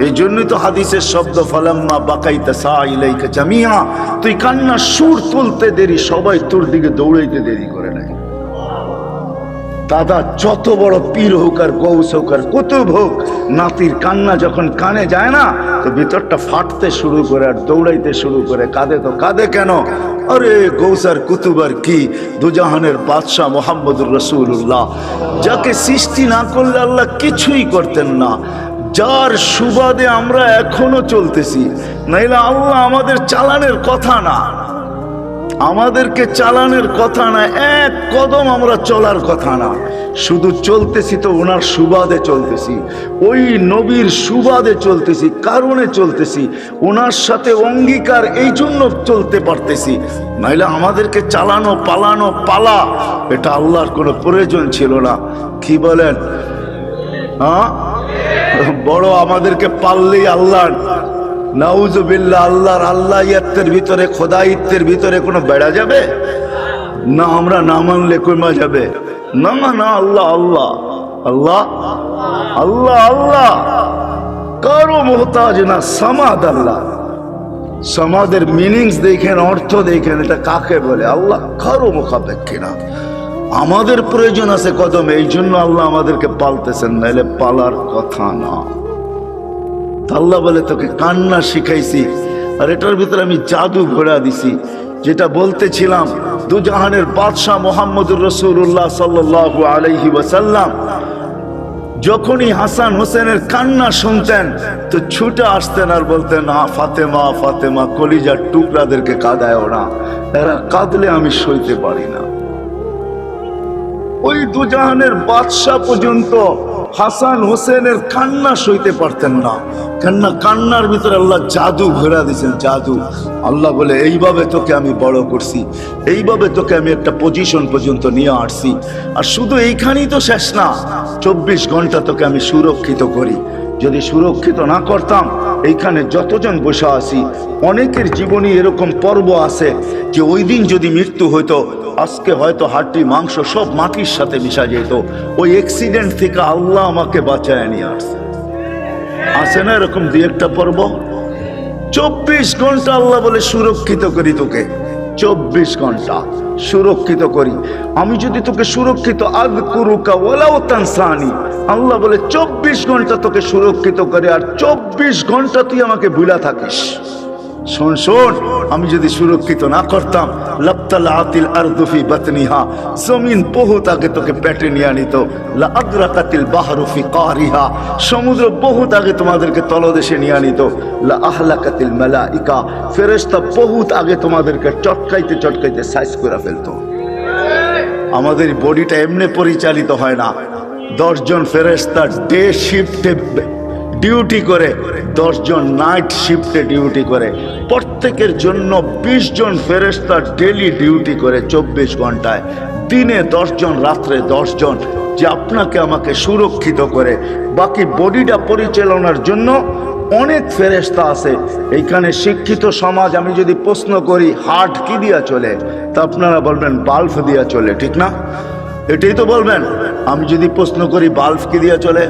এই জন্যই তো হাদিসের শব্দ, ফালাম্মা বাকাইতা সাইলাইকা জামিয়া, তুই কান্নার সুর তুলতে দেরি, সবাই তোর দিকে দৌড়াইতে দেরি করে নাই। দাদা যত বড় পীর হোক আর গৌস হোক আর কুতুব হোক, নাতির কান্না যখন কানে যায় না তো ভিতরটা ফাটতে শুরু করে আর দৌড়াইতে শুরু করে। কাঁদে তো কাঁদে কেন? আরে গৌস আর কুতুব আর কি, দুজাহানের বাদশাহ মোহাম্মদুর রসুল্লাহ, যাকে সৃষ্টি না করলে আল্লাহ কিছুই করতেন না, যার সুবাদে আমরা এখনো চলতেছি। নাইলে আল্লাহ আমাদের চালানের কথা না, আমাদেরকে চালানের কথা না, এক কদম আমরা চলার কথা না, শুধু চলতেছি তো ওনার সুবাদে চলতেছি, ওই নবীর সুবাদে চলতেছি, কারণে চলতেছি, ওনার সাথে অঙ্গীকার, এই জন্য চলতে পারতেছি। নাইলে আমাদেরকে চালানো পালানো পালা এটা আল্লাহর কোনো প্রয়োজন ছিল না। কি বলেন? হ্যাঁ, বড় আমাদেরকে পাললেই আল্লাহ, নাউজুবিল্লাহ, আল্লাহর আল্লাহিয়াতের ভিতরে, খোদাইত্বের ভিতরে কোনো বেড়া যাবে না? আমরা না মানলে কমা যাবে না? না, আল্লাহ আল্লাহ আল্লাহ আল্লাহ আল্লাহ, কারো মোহতাজ না, সামাদ আল্লাহ। সমাদের মিনিংস দেখেন, অর্থ দেখেন, এটা কাকে বলে? আল্লাহ কারো মুখাপেক্ষী না। আমাদের প্রয়োজন আছে কদমে, এই জন্য আল্লাহ আমাদেরকে পালতেছেন, নাইলে পালার কথা না। আল্লাহ বলে তোকে কান্না শিখাইছি, আর এটার ভিতরে আমি জাদু ঘোরা দিছি। যেটা বলতেছিলাম, দুজাহানের বাদশাহ মোহাম্মদুর রসুল্লাহ সাল্লাল্লাহু আলাইহি ওয়াসাল্লাম যখনই হাসান হোসেনের কান্না শুনতেন তো ছুটে আসতেন আর বলতেন, ফাতেমা ফাতেমা, কলিজার টুকরাদেরকে কাঁদায় না, এরা কাঁদলে আমি সইতে পারি না। ওই দুজাহানের বাদশাহ পর্যন্ত হাসান হোসেনের কান্না সইতে পারতেন না। কান্নার ভিতরে আল্লাহ জাদু ঘোরা দিয়েছেন, জাদু। আল্লাহ বলে এইভাবে তোকে আমি বড় করছি, এইভাবে তোকে আমি একটা পজিশন পর্যন্ত নিয়ে আসছি। আর শুধু এইখানেই তো শেষ না, 24 ঘন্টা তোকে আমি সুরক্ষিত করি। যদি সুরক্ষিত না করতাম, এইখানে যতজন বসে আছি অনেকের জীবনে এরকম পর্ব আছে যে ওই দিন যদি মৃত্যু হইতো, আজকে হয়তো হাড্ডি মাংস সব মাটির সাথে মিশা যেত। ওই অ্যাক্সিডেন্ট থেকে আল্লাহ আমাকে বাঁচায় নিয়ে আসছে। আছে না এরকম দুই একটা পর্ব? 24 ঘন্টা আল্লাহ বলে সুরক্ষিত করি তোকে, 24 ঘন্টা সুরক্ষিত করি। আমি যদি তোকে সুরক্ষিত, আযকুরুকা ওয়ালাউ তানসানি, আল্লাহ বলে 24 ঘন্টা তোকে সুরক্ষিত করে, আর 24 ঘন্টা তুই আমাকে ভুলা থাকিস। শোন শোন, আমি যদি সুরক্ষিত না করতাম, লাবতালাতিল আরদু ফি বাতনিহা, জমিন বহুত আগে তোকে পেটে নিয়ে নিত। লা আদরাকাতিল বাহরু ফি কারিহা, সমুদ্র বহুত আগে তোমাদেরকে তলদেশে নিয়ে নিত। লা আহলাকাতিল মালাইকা, ফেরেশতা বহুত আগে তোমাদেরকে চটকাইতে চটকাইতে সাইজ করে ফেলতো। আমাদের বডিটা এমনি পরিচালিত হয় না। 10 জন ফেরেশতা ডে শিফটে ডিউটি করে, 10 জন নাইট শিফটে ডিউটি করে। প্রত্যেকের জন্য 20 জন ফেরেশতা ডেলি ডিউটি করে 24 ঘন্টায়। দিনে 10 জন, রাত্রে 10 জন, যে আপনাকে আমাকে সুরক্ষিত করে। বাকি বডিটা পরিচালনার জন্য অনেক ফেরেশতা আছে। এইখানে শিক্ষিত সমাজ, আমি যদি প্রশ্ন করি হার্ট কি দিয়া চলে, তা আপনারা বলবেন বাল্ব দিয়া চলে, ঠিক না? এটাই তো বলবেন। আমি যদি প্রশ্ন করি বাল্ব কি দিয়া চলে,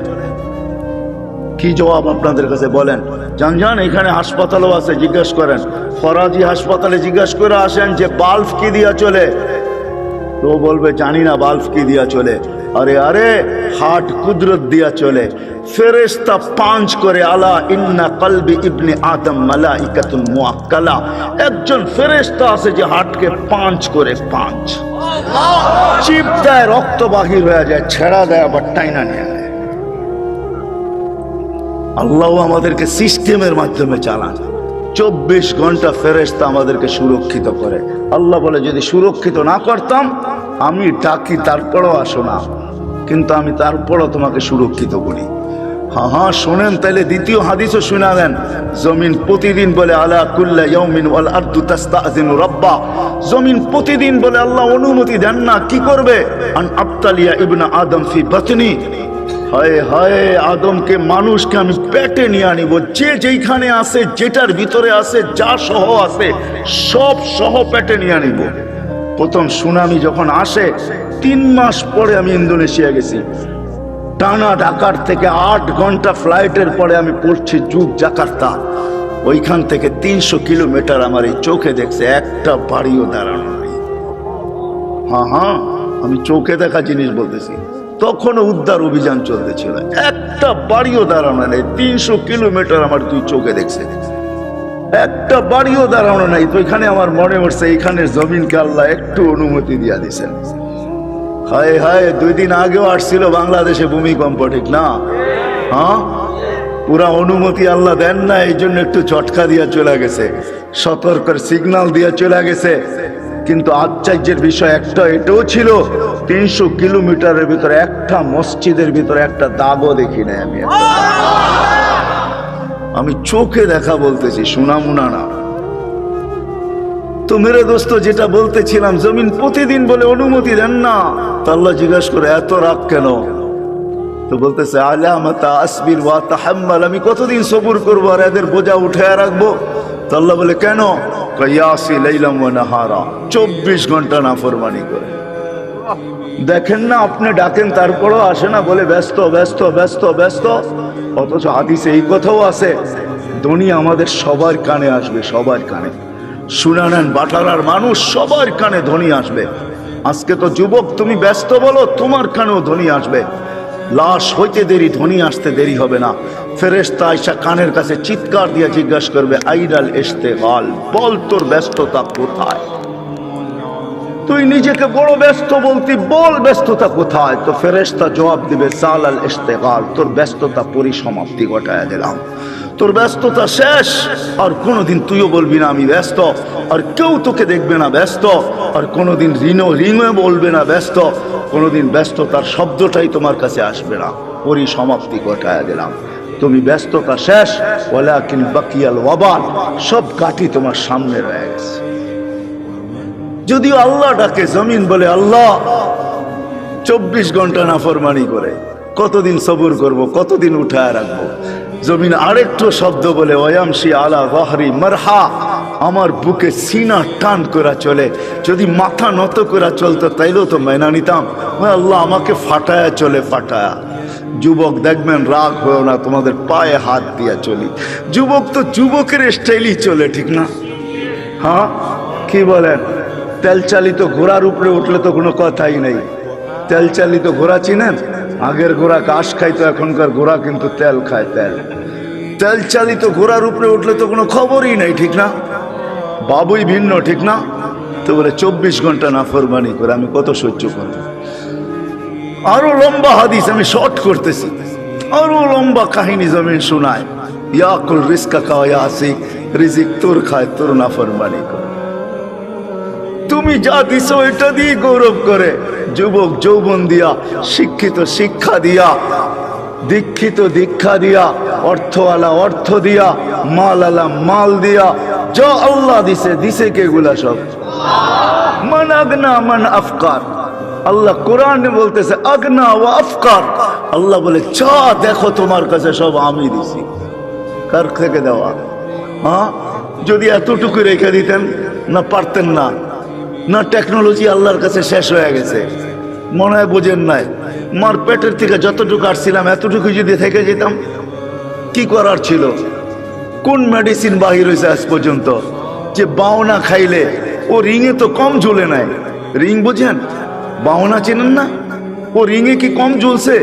কি জবাব আপনাদের কাছে বলেন? জান এখানে হাসপাতালও আছে, জিজ্ঞাসা করেন। ফরাজি হাসপাতালে জিজ্ঞাসা করে আসেন যে বাল্ব কি দিয়া চলে, তো বলবে জানি না বাল্ব কি দিয়া চলে। আরে আরে, হার্ট কুদরত দিয়া চলে। ফেরেশতা পাঁচ করে, আলা ইন্না কলবি ইবনে আদম মালাইকাতুন মুআক্কালা, একজন ফেরেশতা আছে যে হার্টকে পাঁচ করে, পাঁচ চিপ দেয়, রক্ত বাহির হয়ে যায়, ছেড়া দেয়, আবার টাইনা নিয়ে। আল্লাহ আমাদেরকে সিস্টেমের মাধ্যমে চালান। 24 ঘন্টা ফেরেশতা আমাদেরকে সুরক্ষিত করে। আল্লাহ বলে যদি সুরক্ষিত না করতাম, আমি ডাকি তারপরও আসো না, কিন্তু আমি তারপরও তোমাকে সুরক্ষিত করি। হ্যাঁ শোনেন, তাইলে দ্বিতীয় হাদিসও শোনা দেন। জমিন প্রতিদিন বলে, আলা কুল্লা ইয়াউমিন ওয়াল আরদু তাস্তাযিনু রাব্বা, জমিন প্রতিদিন বলে আল্লাহ অনুমতি দেন না, কি করবে? আন আবতালিয়া ইবনা আদম ফি বাতনি, হায় হায়, আদমকে, মানুষকে আমি পেটে নিয়ে আনিব। যে যেইখানে আছে, যেটার ভিতরে আছে, যা সহ আছে, সব সহ পেটে নিয়ে আনিব। প্রথম সুনামি যখন আসে, 3 মাস পরে আমি ইন্দোনেশিয়া গেছি। টানা ঢাকার থেকে 8 ঘন্টা ফ্লাইটের পরে আমি পড়ছি জাকার্তা। ওইখান থেকে 300 কিলোমিটার আমার এই চোখে দেখছে, একটা বাড়িও দাঁড়ানো নেই। হ্যাঁ, আমি চোখে দেখা জিনিস বলতেছি। তখনও উদ্ধার অভিযান চলতেছিল, একটা বাড়িও দাঁড়ানো নেই। 300 কিলোমিটার আমার তুই চোখে দেখছে, একটা বাড়িও দাঁড়ানো নাই। তো এখানে আমার মনে হচ্ছে এখানের জমিনকে আল্লাহ একটু অনুমতি দিয়া দিছেন। হায় হায়, 2 দিন আগেও আসছিল বাংলাদেশে ভূমিকম্প, ঠিক না? হ্যাঁ, পুরা অনুমতি আল্লাহ দেন না, এই জন্য একটু ঝটকা দিয়া চলে গেছে, সতর্কের সিগন্যাল দিয়া চলে গেছে। কিন্তু আশ্চর্যের বিষয় একটা এটাও ছিল, 300 কিলোমিটারের ভিতরে একটা মসজিদের ভিতরে একটা দাগও দেখি নাই আমি চোখে দেখা বলতেছি, শোনামুনা না। তো মেরে দোস্ত, যেটা বলতেছিলাম, জমিন প্রতিদিন বলে অনুমতি দেন না। তো আল্লাহ জিজ্ঞাসা করে এত রাগ কেন? তো বলতেছে আলামাতা আসবির ওয়া তাহাম্মাল, আমি কতদিন সবুর করবো আর এদের বোঝা উঠে রাখবো? তো আল্লাহ বলে কেন? ইয়াসি লাইলাম ওয়া নাহারা, 24 ঘন্টা নাফরমানি করে। দেখেন না, আপনি ডাকেন তারপরও আসে না, বলে ব্যস্ত ব্যস্ত ব্যস্ত ব্যস্ত। অথচ হাদিসে এই কথাও আছে, ধনী আমাদের সবার কানে আসবে, সবার কানে। শুনে নেন, বাটারার মানুষ সবার কানে ধনী আসবে। আজকে তো যুবক তুমি ব্যস্ত বলো, তোমার কানেও ধনী আসবে। লাশ হইতে দেরি, ধনী আসতে দেরি হবে না। ফেরেশতা আয়েশা কানের কাছে চিৎকার দিয়ে জিজ্ঞাসা করবে, আইনাল ইশতিগাল, বল তোর ব্যস্ততা কোথায়? তুই নিজেকে বড় ব্যস্ত বলতি, বল ব্যস্ততা কোথায়? তো ফেরেশতা জবাব দিবে, সালাল ইশতিগাল, তোর ব্যস্ততা পরিসমাপ্তি ঘটায় দিলাম, তোর ব্যস্ততা শেষ। আর কোনোদিন তুইও বলবি না আমি ব্যস্ত, আর কেউ তোকে দেখবে না ব্যস্ত, আর কোনোদিন রিংও বলবে না ব্যস্ত, কোনোদিন ব্যস্ততার শব্দটাই তোমার কাছে আসবে না, পরিসমাপ্তি ঘটায় দিলাম। তুমি ব্যস্ততা শেষ, ওয়ালাকিন বাকিয়াল ওয়াবাল, সব কাঠি তোমার সামনে রয়ে গেছে। যদিও আল্লাহ ডাকে, জমিন বলে আল্লাহ 24 ঘন্টা নাফরমানি করে কতদিন সবুর করব, কতদিন উঠায় রাখবো? জমিন আরেকটু শব্দ বলে, ওয়ামশি আলা যাহরি মারহা, আমার বুকে সিনা টান করে চলে। যদি মাথা নত করে চলতো তাইলেও তো মেনা নিতাম। আল্লাহ আমাকে ফাটায়া চলে, ফাটায়া। যুবক দেখবেন, রাগ হয়েও না, তোমাদের পায়ে হাত দিয়া চলি। যুবক তো যুবকের স্টাইলই চলে, ঠিক না? হ্যাঁ, কি বলেন? তেল চালিত ঘোড়ার উপরে উঠলে তো কোনো কথাই নেই। তেল চালিত ঘোড়া চিনেন? আগের ঘোড়া ঘাস খাইতো, এখনকার ঘোড়া কিন্তু তেল খায়। তেল চালিত ঘোড়ার উপরে উঠলে তো কোনো খবরই নাই, ঠিক না? বাবুই ভিন্ন, ঠিক না? তো বলে 24 ঘন্টা নাফরমানি করে আমি কত সহ্য করব? আরো লম্বা হাদিস, আমি শর্ট করতেছি, আরো লম্বা কাহিনী জমিন শোনায়। ইয়াকুল রিজকা খাওয়া ইয়াসিক, রিজিক তোর খায়, তোর নাফরমানি করে। তুমি যা দিছো এটা দিয়ে গৌরব করে। যুবক যৌবন দিয়া, শিক্ষিত শিক্ষা দিয়া, দীক্ষিত দীক্ষা দিয়া, অর্থওয়ালা অর্থ দিয়া, মাল আলা মাল দিয়া, যা আল্লাহ দিছে, দিছে কে গুলা? সব মান আগনা মান আফকার। আল্লাহ কোরআনে বলতেছে আগনা ওয়া আফকার। আল্লাহ বলে যা দেখো তোমার কাছে সব আমি দিছি। কার থেকে দেওয়া? হ্যাঁ, যদি এতটুকু রেখে দিতেন না, পারতেন না। না, টেকনোলজি আল্লাহর কাছে শেষ হয়ে গেছে, মনে হয় বোঝেন নাই। মার পেটের থেকে যতটুকু আসছিলাম এতটুকু যদি থেকে যেতাম, কি করার ছিল? কোন মেডিসিন বাহির হয়েছে আজ পর্যন্ত যে বাওনা খাইলে ও রিঙে তো কম ঝুলে নাই? রিং বুঝেন? বাওনা চেনেন না? ও রিঙে কি কম ঝুলছে?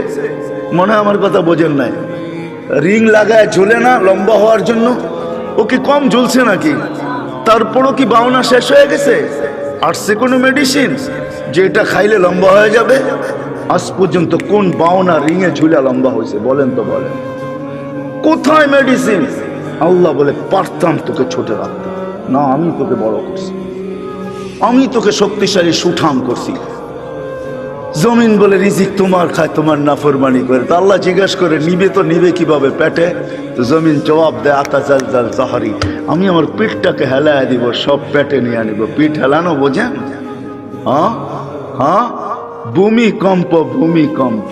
মনে হয় আমার কথা বোঝেন নাই। রিং লাগায় ঝুলে না লম্বা হওয়ার জন্য? ও কি কম ঝুলছে নাকি? তারপরও কি বাওনা শেষ হয়ে গেছে? আসছে কোনো মেডিসিন যেটা খাইলে লম্বা হয়ে যাবে? আজ পর্যন্ত কোন বাওনা রিঙে ঝুলে লম্বা হয়েছে বলেন তো, বলেন কোথায় মেডিসিন? আল্লাহ বলে পারতাম তোকে ছোট রাখতে, না আমি তোকে বড় করছি, আমি তোকে শক্তিশালী সুঠাম করছি। জমিন বলে রিজিক তোমার খায়, তোমার নাফরমানি করে। তো আল্লাহ জিজ্ঞাসা করে নিবে তো নিবে কিভাবে? পেটে। তো জমিন জবাব দেয় আতা জাল জাল জাহারি, আমি আমার পিঠটাকে হেলায় দিব, সব পেটে নিয়ে আনিব। পিঠ হেলানো বোঝেন? হ্যাঁ হ্যাঁ, ভূমিকম্প, ভূমিকম্প।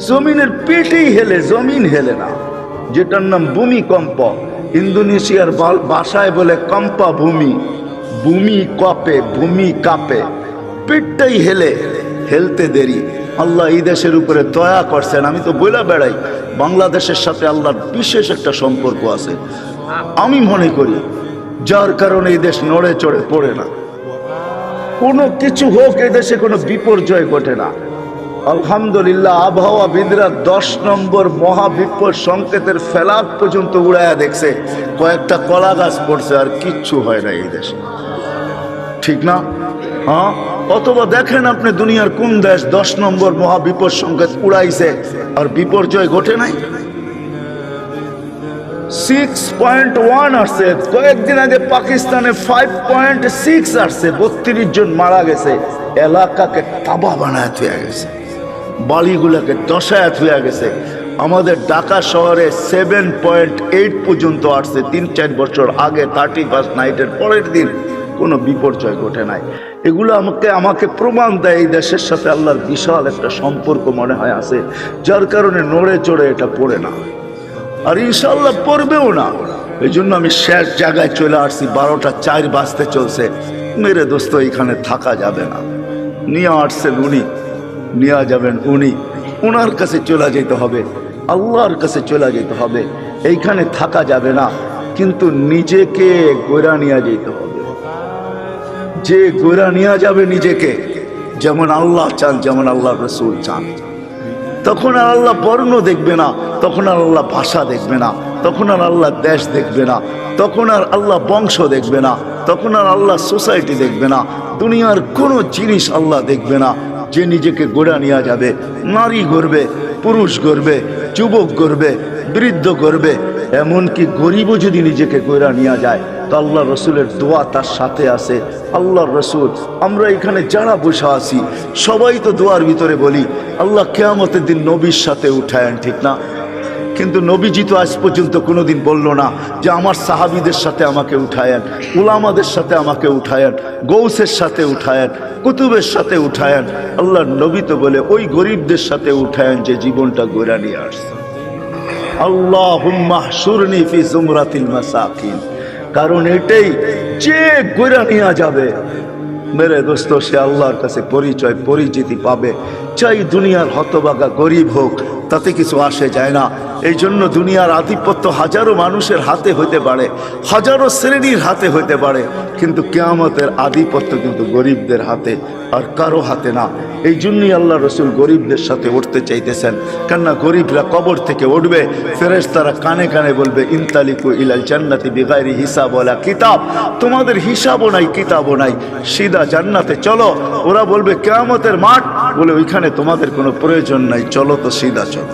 জমিনের পেটেই হেলে, জমিন হেলে না, যেটার নাম ভূমিকম্প। ইন্দোনেশিয়ার ভাষায় বলে কম্পা ভূমি, ভূমি কপে, ভূমি কাঁপে, পেটটাই হেলে, হেলতে দেরি। আল্লাহ এই দেশের উপরে দয়া করছেন। আমি তো বইলা বেড়াই, বাংলাদেশের সাথে আল্লাহর বিশেষ একটা সম্পর্ক আছে আমি মনে করি, যার কারণে এই দেশ নড়ে চড়ে পড়ে না। কোনো কিছু হোক এদেশে কোনো বিপর্যয় ঘটে না। আলহামদুলিল্লাহ, আবহাওয়াবিদরা 10 নম্বর মহাবিপদ সংকেতের ফেলাক পর্যন্ত উড়াইয়া দেখছে, কয়েকটা কলা গাছ পড়ছে, আর কিচ্ছু হয় না এই দেশে, ঠিক না? হ্যাঁ, অথবা দেখেন আপনি দুনিয়ার কোন দেশ 10 নম্বর মহাবিপদ সংকেত উড়াইছে আর বিপর্যয় ঘটে নাই? 6.1 আসছে, কয়েকদিন আগে পাকিস্তানে 5.6 আসছে, 32 জন মারা গেছে, এলাকাকে তাবা বানায় থুয়ে গেছে, বাড়িগুলোকে দশায় থুয়ে গেছে। আমাদের ঢাকা শহরে 7.8 পর্যন্ত আসছে 3-4 বছর আগে, 31 নাইটের পরের দিন কোনো বিপর্যয় ঘটে নাই। এগুলো আমাকে প্রমাণ দেয় এই দেশের সাথে আল্লাহর বিশাল একটা সম্পর্ক মনে হয় আছে, যার কারণে নড়ে চড়ে এটা পড়ে না, আর ইনশাল্লাহ পড়বেও না। এই জন্য আমি শেষ জায়গায় চলে আসছি, 12টা 4 বাজতে চলছে। মেরে দোস্ত, এখানে থাকা যাবে না। নিয়ে আসছেন উনি, নিয়ে যাবেন উনি, ওনার কাছে চলে যেতে হবে, আল্লাহর কাছে চলে যেতে হবে। এইখানে থাকা যাবে না, কিন্তু নিজেকে গোড়া নিয়ে যেতে হবে। যে গোড়া নিয়ে যাবে নিজেকে, যেমন আল্লাহ চান, যেমন আল্লাহ রসুল চান, তখন আর আল্লাহ বর্ণ দেখবে না, তখন আর আল্লাহ ভাষা দেখবে না, তখন আর আল্লাহ দেশ দেখবে না, তখন আর আল্লাহ বংশ দেখবে না, তখন আর আল্লাহ সোসাইটি দেখবে না, দুনিয়ার কোনো জিনিস আল্লাহ দেখবে না। যে নিজেকে গোড়া নিয়ে যাবে, নারী গড়বে, পুরুষ গড়বে, যুবক গড়বে, বৃদ্ধ গড়বে, এমনকি গরিবও যদি নিজেকে গোড়া নিয়ে যায়, তো আল্লাহ রসুলের দোয়া তার সাথে আছে। আল্লাহ রসুল, আমরা এখানে যারা বসে আছি সবাই তো দোয়ার ভিতরে বলি আল্লাহ কিয়ামতের দিন নবীর সাথে উঠায়েন, ঠিক না? কিন্তু নবীজি তো আজ পর্যন্ত কোনোদিন বলল না যে আমার সাহাবীদের সাথে আমাকে উঠায়েন, উলামাদের সাথে আমাকে উঠায়েন, গৌসের সাথে উঠায়েন, কুতুবের সাথে উঠায়েন। আল্লাহর নবী তো বলে ওই গরিবদের সাথে উঠায়েন যে জীবনটা গোড়া নিয়ে আসছে। আল্লাহুম্মা হশুরনি ফি জুমরাতিল মাসাকিন, কারণ এটাই, যে গোড়া নিয়ে যাবে মেরে দোস্ত, সে আল্লাহর কাছে পরিচয় পরিচিতি পাবে। চাই দুনিয়ার হতভাগা গরিব হোক, তাতে কিছু আসে যায় না। এই জন্য দুনিয়ার আধিপত্য হাজারো মানুষের হাতে হতে পারে, হাজারো শ্রেণীর হাতে হতে পারে, কিন্তু কিয়ামতের আধিপত্য কিন্তু গরিবদের হাতে, আর কারো হাতে না। এই জন্যই আল্লাহ রসুল গরিবদের সাথে উঠতে চাইতেছেন, কেননা গরিবরা কবর থেকে উঠবে, ফেরেশতারা কানে কানে বলবে ইনতালিকু ইলাল জান্নাতি বিগাইরি হিসাব ওয়ালা কিতাব, তোমাদের হিসাবও নাই, কিতাবও নাই, সিধা জান্নাতে চলো। ওরা বলবে কিয়ামতের মাঠ, বলে ওইখানে তোমাদের কোনো প্রয়োজন নাই, চলো তো সিধা চলো।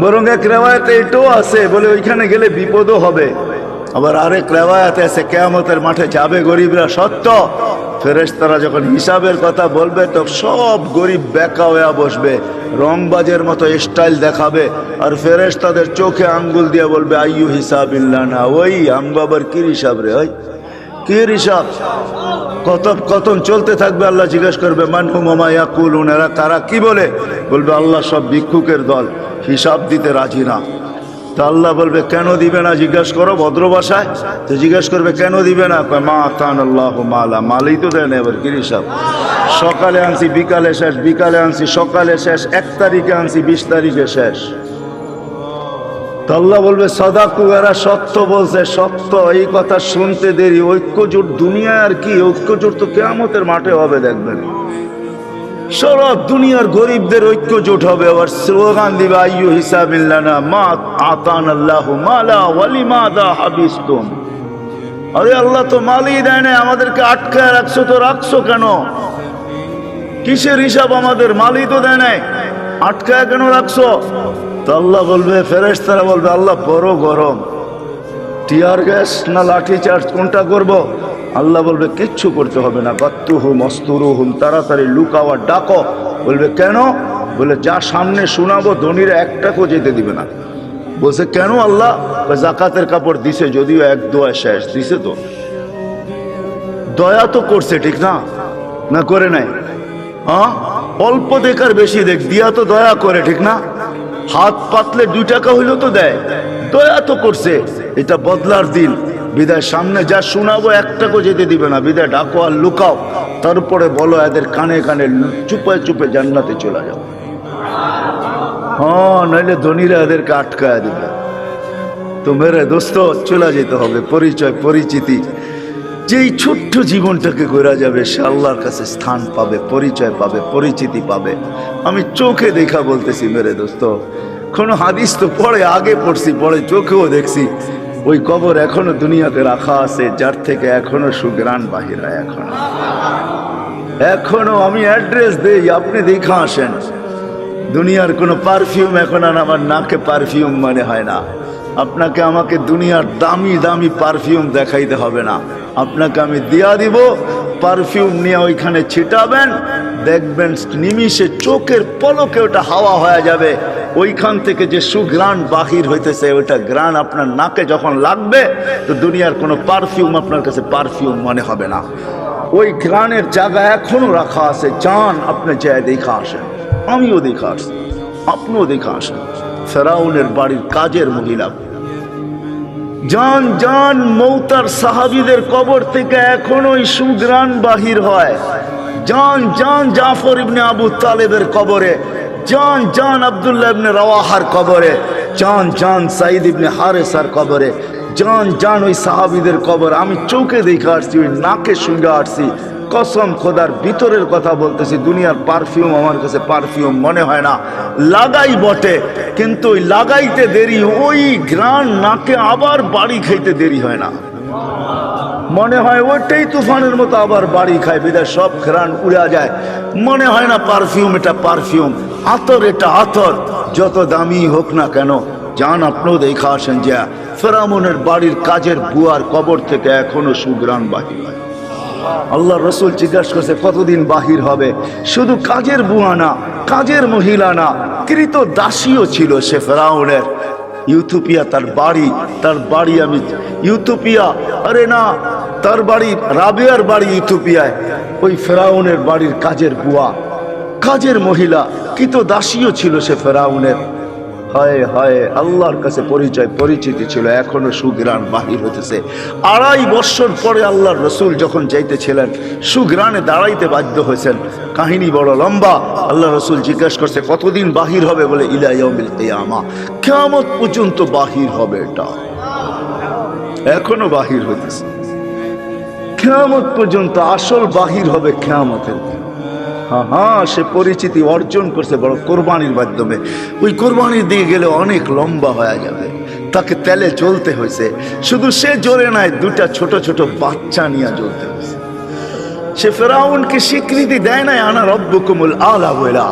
বরং এক রেওয়ায়াতে এটাও আছে, বলে ওইখানে গেলে বিপদও হবে। আবার আরেক রেওয়ায়াতে আছে কিয়ামতের মাঠে যাবে গরিবরা, সত্য। ফেরেশতারা যখন হিসাবের কথা বলবে, তো সব গরিব বেকা হয়ে বসবে, রংবাজের মতো স্টাইল দেখাবে, আর ফেরেশতাদের চোখে আঙ্গুল দিয়ে বলবে আইয়ু হিসাবিল্লাহ না, ওই আমবাবার কি হিসাব রে, ওই কি হিসাব? কতক্ষণ চলতে থাকবে, আল্লাহ জিজ্ঞেস করবে মানহুম ওমা ইয়াকুলুন, এরা কারা, কি বলে? বলবে আল্লাহ সব ভিক্ষুকের দল, হিসাব দিতে রাজি না। তো আল্লাহ বলবে কেন দিবে না, জিজ্ঞাসা করো ভদ্র ভাষায়। তো জিজ্ঞাসা করবে কেন দিবে না, মা আতান আল্লাহ মালা, মালই তো দেয় না, এবার কি হিসাব? সকালে আনছি বিকালে শেষ, বিকালে আনছি সকালে শেষ, 1 তারিখে আনছি 20 তারিখে শেষ। তো আল্লাহ বলবে সাদাকু, এরা সত্য বলছে, সত্য। এই কথা শুনতে দেরি, ঐক্যজোট দুনিয়া আর কি, ঐক্যজোট তো কিয়ামতের মাঠে হবে, দেখবেন সারা দুনিয়ার গরিবদের ঐক্যজোট হবে, আবার স্লোগান দিবে আইয়ু হিসাবিল্লানা মা আতান আল্লাহু মালা ওয়ালিমাদা হাবিস্তুম। আরে আল্লাহ তো মালই দেয় না, আমাদেরকে আটকায় রাখছো, তো রাখছো কেন? কিসের হিসাব আমাদের? মালই তো দেয় নাই, আটকায় কেন রাখছো? তো আল্লাহ বলবে, ফেরেশতারা বলবে আল্লাহ বড় গরম, টিয়ার গ্যাস না লাঠি চার্জ, কোনটা করব? আল্লাহ বলবে কিচ্ছু করতে হবে না, বাত্তুহুম অস্তুরুহুম, তাড়াতাড়ি লুকাও আর ডাকো। বলবে কেন? বলে যা সামনে শোনাবো ধনীরা একটাকেও যেতে দিবে না। বলছে কেন আল্লাহ? জাকাতের কাপড় দিছে, যদিও এক দোয়া শেষ দিছে, তো দয়া তো করছে, ঠিক না? না করে নাই? হ্যাঁ, অল্প দেখার বেশি দেখ, দিয়া তো দয়া করে, ঠিক না? হাত পাতলে 2 টাকা হইলেও তো দেয়, দয়া তো করছে। এটা বদলার দিন, বিদায় সামনে যা শোনাবো একটাকেও যেতে দিবে না, বিদায় ডাকো আর লুকাও, তারপরে বলো এদের কানে কানে চুপে চুপে জান্নাতে চলে যাও। হ্যাঁ, নইলে ধনীরা এদেরকে আটকায় দিবে। তো মেরে দোস্ত, চলে যেতে হবে, পরিচয় পরিচিতি যেই ছোট্ট জীবনটাকে করা যাবে সে আল্লাহর কাছে স্থান পাবে, পরিচয় পাবে, পরিচিতি পাবে। আমি চোখে দেখা বলতেছি মেরে দোস্ত, কোনো হাদিস তো পড়ে আগে পড়ছি, পরে চোখেও দেখছি, ওই কবর এখনো দুনিয়াতে রাখা আছে, যার থেকে এখনো সুগ্রাণ বাহির হয়। এখনো আমি অ্যাড্রেস দেই, আপনি দেখা আসেন। দুনিয়ার কোনো পারফিউম এখন আর আমার নাকে পারফিউম মনে হয় না। আপনাকে আমাকে দুনিয়ার দামি দামি পারফিউম দেখাইতে হবে না, আপনাকে আমি দিয়া দিব, পারফিউম নিয়ে ওইখানে ছিটাবেন, দেখবেন নিমিষে চোখের পলকে ওটা হাওয়া হয়ে যাবে। ওইখান থেকে যে সুঘ্রাণ বাহির হইতেছে, ওইটা ঘ্রাণ আপনার নাকে যখন লাগবে তো দুনিয়ার কোনো পারফিউম আপনার কাছে পারফিউম মনে হবে না। ওই ঘ্রাণের জায়গা এখনো রাখা আছে। যান আপনি যায় দেখা আসেন, আমিও দেখা আসছি, আপনিও দেখা আসেন। ফেরাউনের বাড়ির কাজের মহিলা, জান জান মৌতার সাহাবীদের কবর থেকে এখনো ওই সুঘ্রাণ বাহির হয়। জান জান জাফর ইবনে আবু তালেবের কবরে, জান জান আব্দুল্লাহ ইবনে রাওয়াহার কবরে, জান জান সাইদ ইবনে হারেসার কবরে, জান জান ওই সাহাবীদের কবর আমি চোখে দেখে আসছি, ওই নাকে শুনে আসছি। কসম খোদার ভিতরের কথা বলতেছি, দুনিয়ার পারফিউম আমার কাছে পারফিউম মনে হয় না। লাগাই বটে, কিন্তু ওই লাগাইতে দেরি, ওই ঘ্রাণ নাকে আবার বাড়ি খাইতে দেরি হয় না। মনে হয় ওইটাই তুফানের মতো আবার বাড়ি খায়, বিদায় সব ঘ্রাণ উড়া যায়। মনে হয় না পারফিউম এটা পারফিউম, আতর এটা আতর। যত দামি হোক না কেন, যান আপনিও দেখা আসেন যে ফেরাউনের বাড়ির কাজের বুয়ার কবর থেকে এখনো সুঘ্রাণ বাহির হয়। আল্লাহ রসুল জিজ্ঞাসা করছে কতদিন বাহির হবে? শুধু কাজের বুয়া না, কাজের মহিলা না, কৃত দাসীও ছিল সে ফেরাউনের। ইউথোপিয়া তার বাড়ি আমি ইউথোপিয়া, আরে না, তার বাড়ি রাবেয়ার বাড়ি ইউথোপিয়ায়। ওই ফেরাউনের বাড়ির কাজের বুয়া, কাজের মহিলা, কৃত দাসীও ছিল সে ফেরাউনের। হায় হায়, আল্লাহর কাছে পরিচয় পরিচিতি ছিল, এখনো সুঘ্রাণ বাহির হতেছে। 2.5 বছর পরে আল্লাহর রসুল যখন যাইতেছিলেন, সুঘ্রাণে দাঁড়াইতে বাধ্য হয়েছেন। কাহিনী বড় লম্বা। আল্লাহ রসুল জিজ্ঞাসা করছে কতদিন বাহির হবে? বলে ইলা ইয়াউমিল কিয়ামা, কিয়ামত পর্যন্ত বাহির হবে। এটা এখনো বাহির হইতেছে, কিয়ামত পর্যন্ত আসল বাহির হবে কিয়ামতের দিন। হ্যাঁ, সে পরিচিতি অর্জন করছে বড় কোরবানির মাধ্যমে। ওই কোরবানির দিকে গেলে অনেক লম্বা হয়ে যাবে, তাকে তেলে জ্বলতে হয়েছে। শুধু সে জ্বলে নাই, 2টা ছোট ছোট বাচ্চা নিয়ে জ্বলতে হয়েছে। সে ফেরাউনকে স্বীকৃতি দেয় নাই, আনা রব্বুকুমুল আলা বলা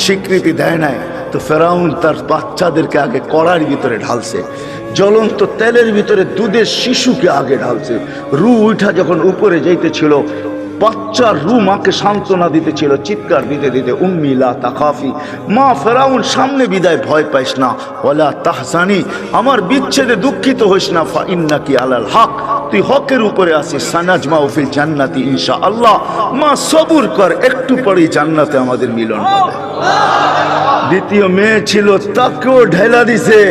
স্বীকৃতি দেয় নাই। তো ফেরাউন তার বাচ্চাদেরকে আগে কড়ার ভিতরে ঢালছে, জ্বলন্ত তেলের ভিতরে দুধের শিশুকে আগে ঢালছে। রু উঠা যখন উপরে যাইতেছিল, বাচ্চার রু মাকে সান্ত্বনা দিতেছিল, চিৎকার দিতে দিতে, উম্মি লা তাখাফি, মা ফেরাউন সামনে বিদায়, ভয় পাইস না, ওয়ালা তাহজানি, আমার বিচ্ছেদে দুঃখিত হইস না, ফা ইন্নাকি আলাল হক, তুই হকের উপরে আছিস, সানাজমাউ ফিল জান্নাতি ইনশাআল্লাহ, মা সবুর কর, একটু পরেই জান্নাতে আমাদের মিলন হবে। দ্বিতীয় মেয়ে ছিল, তাকেও ঢেলা দিছে।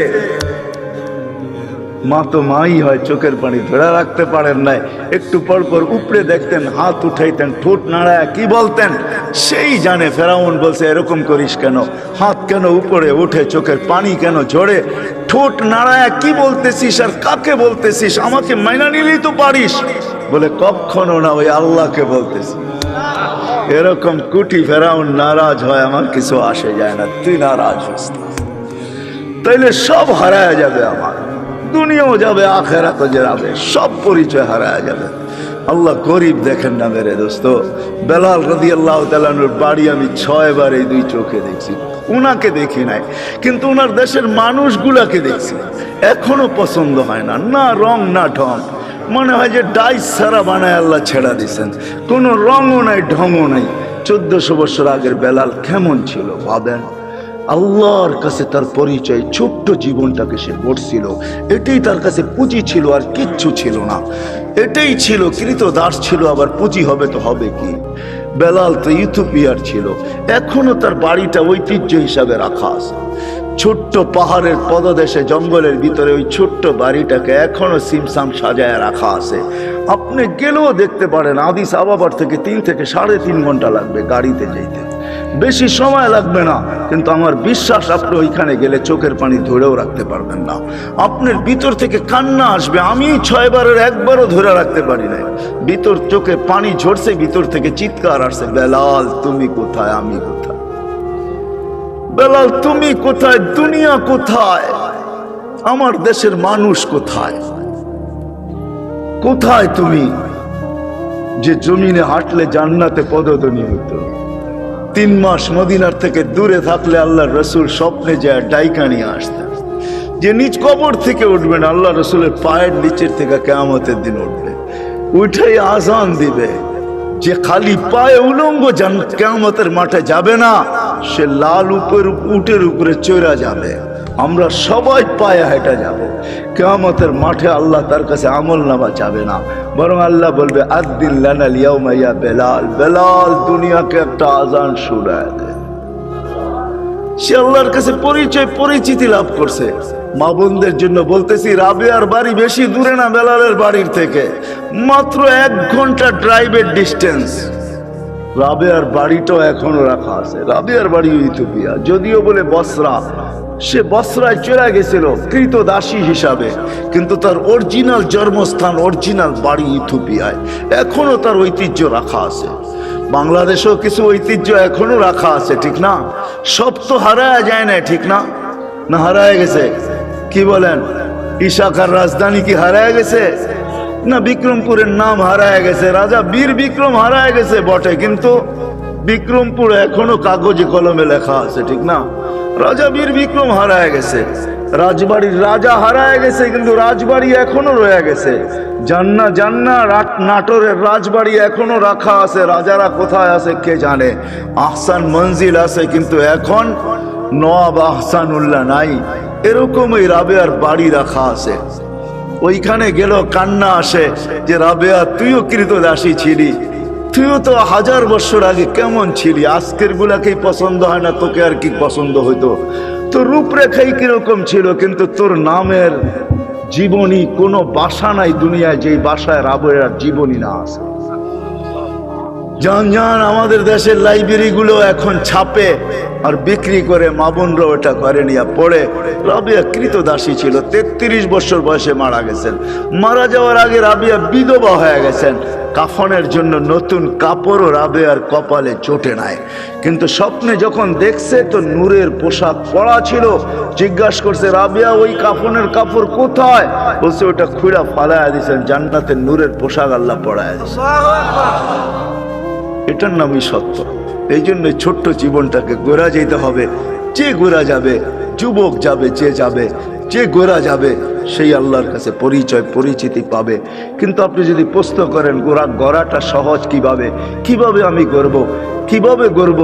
মা তো মাই হয়, চোখের পানি ধরে রাখতে পারেন নাই, একটু পর পর উপরে দেখতেন, হাত উঠাইতেন, ঠোঁট নাড়ায় কি বলতেন সেই জানে। ফেরাউন বলছে এরকম করিস কেন, হাত কেন উপরে উঠে, চোখের পানি কেন ঝরে, ঠোঁট নাড়ায় কি বলতেছিস আর কাকে বলতেছিস, আমাকে মাইনা নিলেই তো পারিস। বলে কখনো না, ওই আল্লাহকে বলতেছি। এরকম কুটি ফেরাউন নারাজ হয়, আমার কিছু আসে যায় না, তুই নারাজ হস তাইলে সব হারায় যাবে, আমার দুনিয়াও যাবে, আখেরাতও যাবে, সব পরিচয় হারায় যাবে। আল্লাহ গরিব দেখেন না মেরে দোস্ত। বেলাল রাদিয়াল্লাহু তাআলা আনহুর বাড়ি আমি 6 বার এই 2 চোখে দেখছি। উনাকে দেখি নাই, কিন্তু উনার দেশের মানুষগুলাকে দেখছি। এখনো পছন্দ হয় না, না রং না ঢং, মনে হয় যে ডাইস সারা বানায় আল্লাহ ছেড়া দিছেন, কোনো রঙও নাই ঢংও নাই। 1400 বছর আগের বেলাল কেমন ছিল ভাবেন। আল্লাহর কাছে তার পরিচয়, ছোট্ট জীবনটাকে সে গড়ছিল, এটাই তার কাছে পুঁজি ছিল, আর কিচ্ছু ছিল না। এটাই ছিল, কৃতদাস ছিল, আবার পুঁজি হবে তো হবে কি। বেলাল তো ইথিওপিয়ার ছিল, এখনো তার বাড়িটা ঐতিহ্য হিসাবে রাখা আছে। ছোট্ট পাহাড়ের পদদেশে জঙ্গলের ভিতরে ওই ছোট্ট বাড়িটাকে এখনো সিমসাম সাজায় রাখা আছে। আপনি গেলেও দেখতে পারেন, আদিস আবাবার থেকে 3 থেকে 3.5 ঘন্টা লাগবে গাড়িতে যেতে। বেশি সময় লাগবে না, কিন্তু আমার বিশ্বাস আপনি ওইখানে গেলে চোখের পানি ধরেও রাখতে পারবেন না। আপনার ভিতর থেকে কান্না আসবে। আমি 6 বারের একবারও ধরে রাখতে পারি না, ভিতর চোখে পানি ঝরছে, ভিতর থেকে চিৎকার আসছে, বেলাল তুমি কোথায়, আমি কোথায়, বেলাল তুমি কোথায়, দুনিয়া কোথায়, আমার দেশের মানুষ কোথায়, কোথায় তুমি? যে জমিনে হাঁটলে জান্নাতে পদধ্বনি হতো। 3 মাস মদিনার থেকে দূরে থাকলে আল্লাহর রসুল স্বপ্নে যায় ডাইকা নিয়ে আসতেন। যে নিজ কবর থেকে উঠবেন, আল্লাহ রসুলের পায়ের নিচের থেকে কিয়ামতের দিন উঠবে, উঠেই আজান দিবে। যে খালি পায়ে উলঙ্গ কিয়ামতের মাঠে যাবে না, সে লাল উটের উপরে চড়া যাবে। আমরা সবাই পায়ে হেঁটে যাব কিয়ামতের মাঠে। আল্লাহ তার কাছে আমল নামা যাবে না, বরং আল্লাহ বলবে আদ্দিন লানাল ইয়াউমা ইয়া বেলাল, বেলাল দুনিয়াকে একটা আজান শোনায় দে। সে আল্লাহর কাছে পরিচিতি লাভ করছে। মা বোনদের জন্য বলতেছি, রাবেয়ার বাড়ি বেশি দূরে না বেলালের বাড়ির থেকে, মাত্র 1 ঘন্টা ড্রাইভের ডিস্টেন্স। রাবেয়ার বাড়িটাও এখনো রাখা আছে। রাবেয়ার বাড়ি ইথিওপিয়া, যদিও বলে বসরা, সে বসরায় চলে গেছিল কৃতদাসী হিসাবে, কিন্তু তার অরিজিনাল জন্মস্থান, অরিজিনাল বাড়ি ইথিওপিয়ায়। এখনো তার ঐতিহ্য রাখা আছে। বাংলাদেশেও কিছু ঐতিহ্য এখনো রাখা আছে, ঠিক না? সব তো হারায় যায় না, ঠিক না? না হারায় গেছে? কি বলেন? ইশাকার রাজধানী কি হারায় গেছে? না, বিক্রমপুরের নাম হারায় গেছে। রাজা বীর বিক্রম হারায় গেছে বটে, কিন্তু বিক্রমপুর এখনো কাগজে কলমে লেখা আছে, ঠিক না? রাজা বীর বিক্রম হারায় গেছে, রাজবাড়ির রাজা হারায় গেছে, কিন্তু রাজবাড়ি এখনো রয়ে গেছে। জান্না নাটোরের রাজবাড়ি এখনো রাখা আছে। রাজারা কোথায় আছে কে জানে। আহসান মঞ্জিল আছে, কিন্তু এখন নওয়াব আহসানুল্লাহ নাই। এরকম এই রাবেয়ার বাড়ি রাখা আছে। ওইখানে গেল কান্না আসে যে রাবেয়া তুইও কৃতদাসী ছিলি, তুইও তো 1000 বছর আগে কেমন ছিলি। আজকের গুলাকেই পছন্দ হয় না, তোকে আর কি পছন্দ হইতো? তোর রূপরেখাই কিরকম ছিল, কিন্তু তোর নামের জীবনী কোনো বাসা নাই দুনিয়ায় যেই বাসায় রাবেয়ার জীবনী না আছে। জান আমাদের দেশের লাইব্রেরি গুলো এখন ছাপে আর বিক্রি করে, মা বোনরা ওটা করে নিয়ে পড়ে। রাবেয়া কৃতদাসী ছিল, 33 বছর বয়সে মারা গেছেন। মারা যাওয়ার আগে রাবেয়া বিধবা হয়ে গেছেন। কাফনের জন্য নতুন কাপড়ও রাবেয়ার কপালে জোটে নাই, কিন্তু স্বপ্নে যখন দেখছে তো নূরের পোশাক পরা ছিল। জিজ্ঞাসা করছে, রাবেয়া ওই কাফনের কাপড় কোথায়? বলছে ওটা খুঁড়া ফালাইয়া দিয়েছেন, জান্নাতের নূরের পোশাক আল্লাহ পরাইয়া দিয়েছেন। এটার নামই সত্য। এই জন্য ছোট্ট জীবনটাকে গোরা যেতে হবে। যে গোরা যাবে, যুবক যাবে, যে গোরা যাবে সেই আল্লাহর কাছে পরিচিতি পাবে। কিন্তু আপনি যদি প্রশ্ন করেন গড়াটা সহজ কিভাবে আমি কিভাবে গড়ব,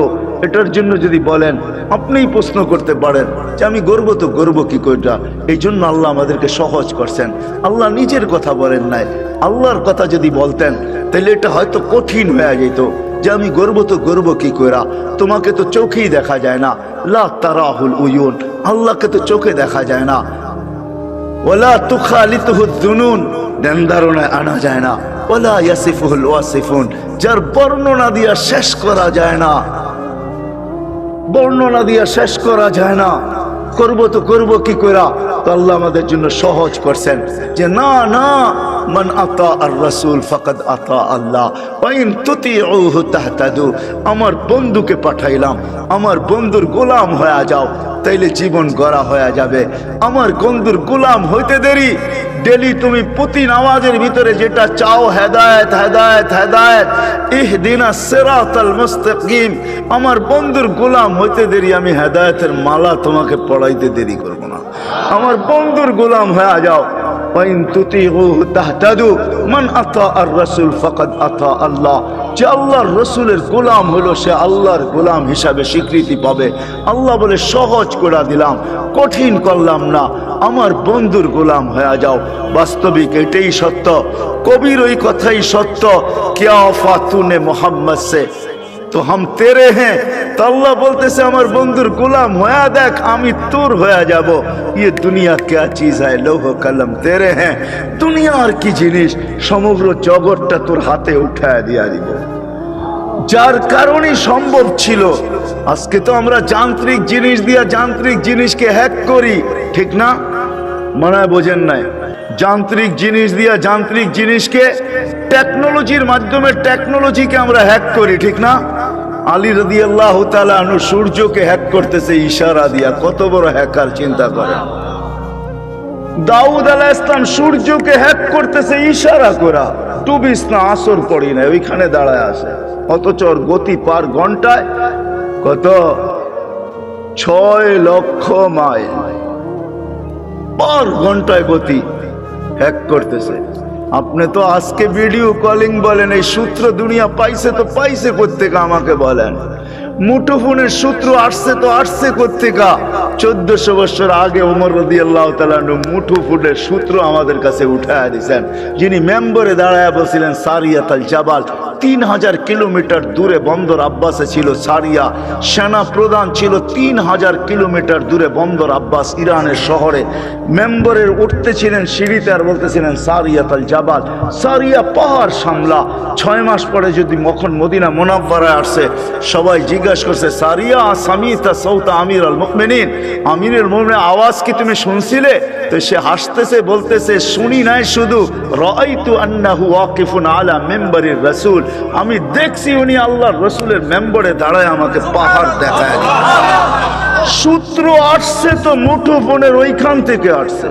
এটার জন্য যদি বলেন, আপনিই প্রশ্ন করতে পারেন যে আমি গড়ব কি কইটা। এই জন্য আল্লাহ আমাদেরকে সহজ করছেন। আল্লাহ নিজের কথা বলেন নাই। আল্লাহর কথা যদি বলতেন তাহলে এটা হয়তো কঠিন হয়ে যেত যে আমি গর্ব কি কইরা। তোমাকে তো চোখেই দেখা যায় না, লা তারাহুল উয়ুন, আল্লাহকে তো চোখে দেখা যায় না। ওয়ালা তুখালিতুহু দুনুন, ধ্যান ধারণায় আনা যায় না। ওয়ালা ইয়াসিফুহুল ওয়াসিফুন, যার বর্ণনা দিয়া শেষ করা যায় না, করব কি কইরা। তো আল্লাহ আমাদের জন্য সহজ করছেন যে না, মান আতা আর রাসূল ফাকাদ আতা আল্লাহ ওয়া ইন তুতিউহু তাহতাদু। আমার বন্ধুকে পাঠাইলাম, আমার বন্ধুর গোলাম হয়ে যাও, তাইলে জীবন গড়া হয়ে যাবে। আমার বন্ধুর গোলাম হইতে দেরি। ডেলি তুমি প্রতি নামাজের ভিতরে যেটা চাও, হেদায়েত হেদায়েত হেদায়েত, ইহদিনাস সিরাতাল মুস্তাকিম। আমার বন্ধুর গোলাম হইতে দেরি, আমি হেদায়েতের মালা তোমাকে পড়াইতে দেরি করব না। আমার বন্ধুর গোলাম হয়ে যাও। ওয়াইন তুতিউহু তাহতাদু, মান আতা আর রাসূল ফাকাদ আতা আল্লাহ। যে আল্লাহর রসুলের গোলাম হলো সে আল্লাহর গোলাম হিসাবে স্বীকৃতি পাবে। আল্লাহ বলে সহজ করে দিলাম, কঠিন করলাম না। আমার বন্ধুর গোলাম হয়ে যাও। বাস্তবিক এটাই সত্য, কবির ওই কথাই সত্য। क्या वफा तूने मोहम्मद से तो हम तेरे हैं। तो अल्लाह बोलतेছে আমার বন্ধুর গোলাম হয়ে দেখ, আমি তোর হয়ে যাব। ये दुनिया क्या चीज है, लौह कलम तेरे हैं। দুনিয়ার কি জিনিস, সমগ্র জগৎটা তোর হাতে উঠায় দিয়া দিব। যার কারণে সম্ভব ছিল। আজকে তো আমরা যান্ত্রিক জিনিস দিয়া যান্ত্রিক জিনিসকে হ্যাক করি, ঠিক না? মনে হয় বোঝেন নাই? যান্ত্রিক জিনিস দিয়া যান্ত্রিক জিনিসকে, টেকনোলজির মাধ্যমে টেকনোলজিকে আমরা হ্যাক করি, ঠিক না? আলী রাদিয়াল্লাহু তাআলা আনহু সূর্যকে হ্যাক করতেছে ইশারা দিয়া। কত বড় হ্যাকার চিন্তা করেন। দাউদ আলাইহিস সালাম সূর্যকে হ্যাক করতেছে ইশারা করা। ডুবিস না, আসর পড়ি না, ওইখানে দাঁড়ায় আছে। অথচ ওর গতি পার ঘন্টায় কত? 6 লক্ষ মাইল পার ঘন্টায় গতি হ্যাক করতেছে। আপনি তো আজকে ভিডিও কলিং বলেন, এই সূত্র দুনিয়া পাইছে তো পাইছে কোত্থেকে আমাকে বলেন? মুঠোফোনের সূত্র আসছে তো আসছে কোত্থেকে? 1400 বছর আগে ওমর রাদিয়াল্লাহু তাআলা মুঠোফোনের সূত্র আমাদের কাছে উঠায় দিয়েছেন। যিনি মেম্বরে দাঁড়ায় বলছিলেন সারিয়াত আল জাবাল, 3000 কিলোমিটার দূরে বন্দর আব্বাসে ছিল সারিয়া। সেনা প্রধান ছিল 3000 কিলোমিটার দূরে বন্দর আব্বাস ইরানের শহরে। মেম্বরের উঠতেছিলেন সিঁড়িতে আর বলতেছিলেন সারিয়াত আল জাবাল, সারিয়া পাহাড় সামলা। 6 মাস পরে যদি মখন মদিনা মুনাওয়ারায় আসছে, সবাই জিজ্ঞাসা করছে সারিয়া সামিতা সৌতা আমির আল মুমিনিন, আমিরুল মুমিনিন আওয়াজ কি তুমি শুনছিলে? তো সে হাসতেছে, বলতেছে শুনি নাই, শুধু রাআইতু আন্নাহু ওয়াকিফুন আলা মিম্বারির রাসূল, আমি দেখছি উনি আল্লাহর রাসূলের মেম্বরে দাঁড়ায় আমাকে পাহাড় দেখায়। সূত্র আসছে তো মুঠোফোনের ওইখান থেকে আসছে।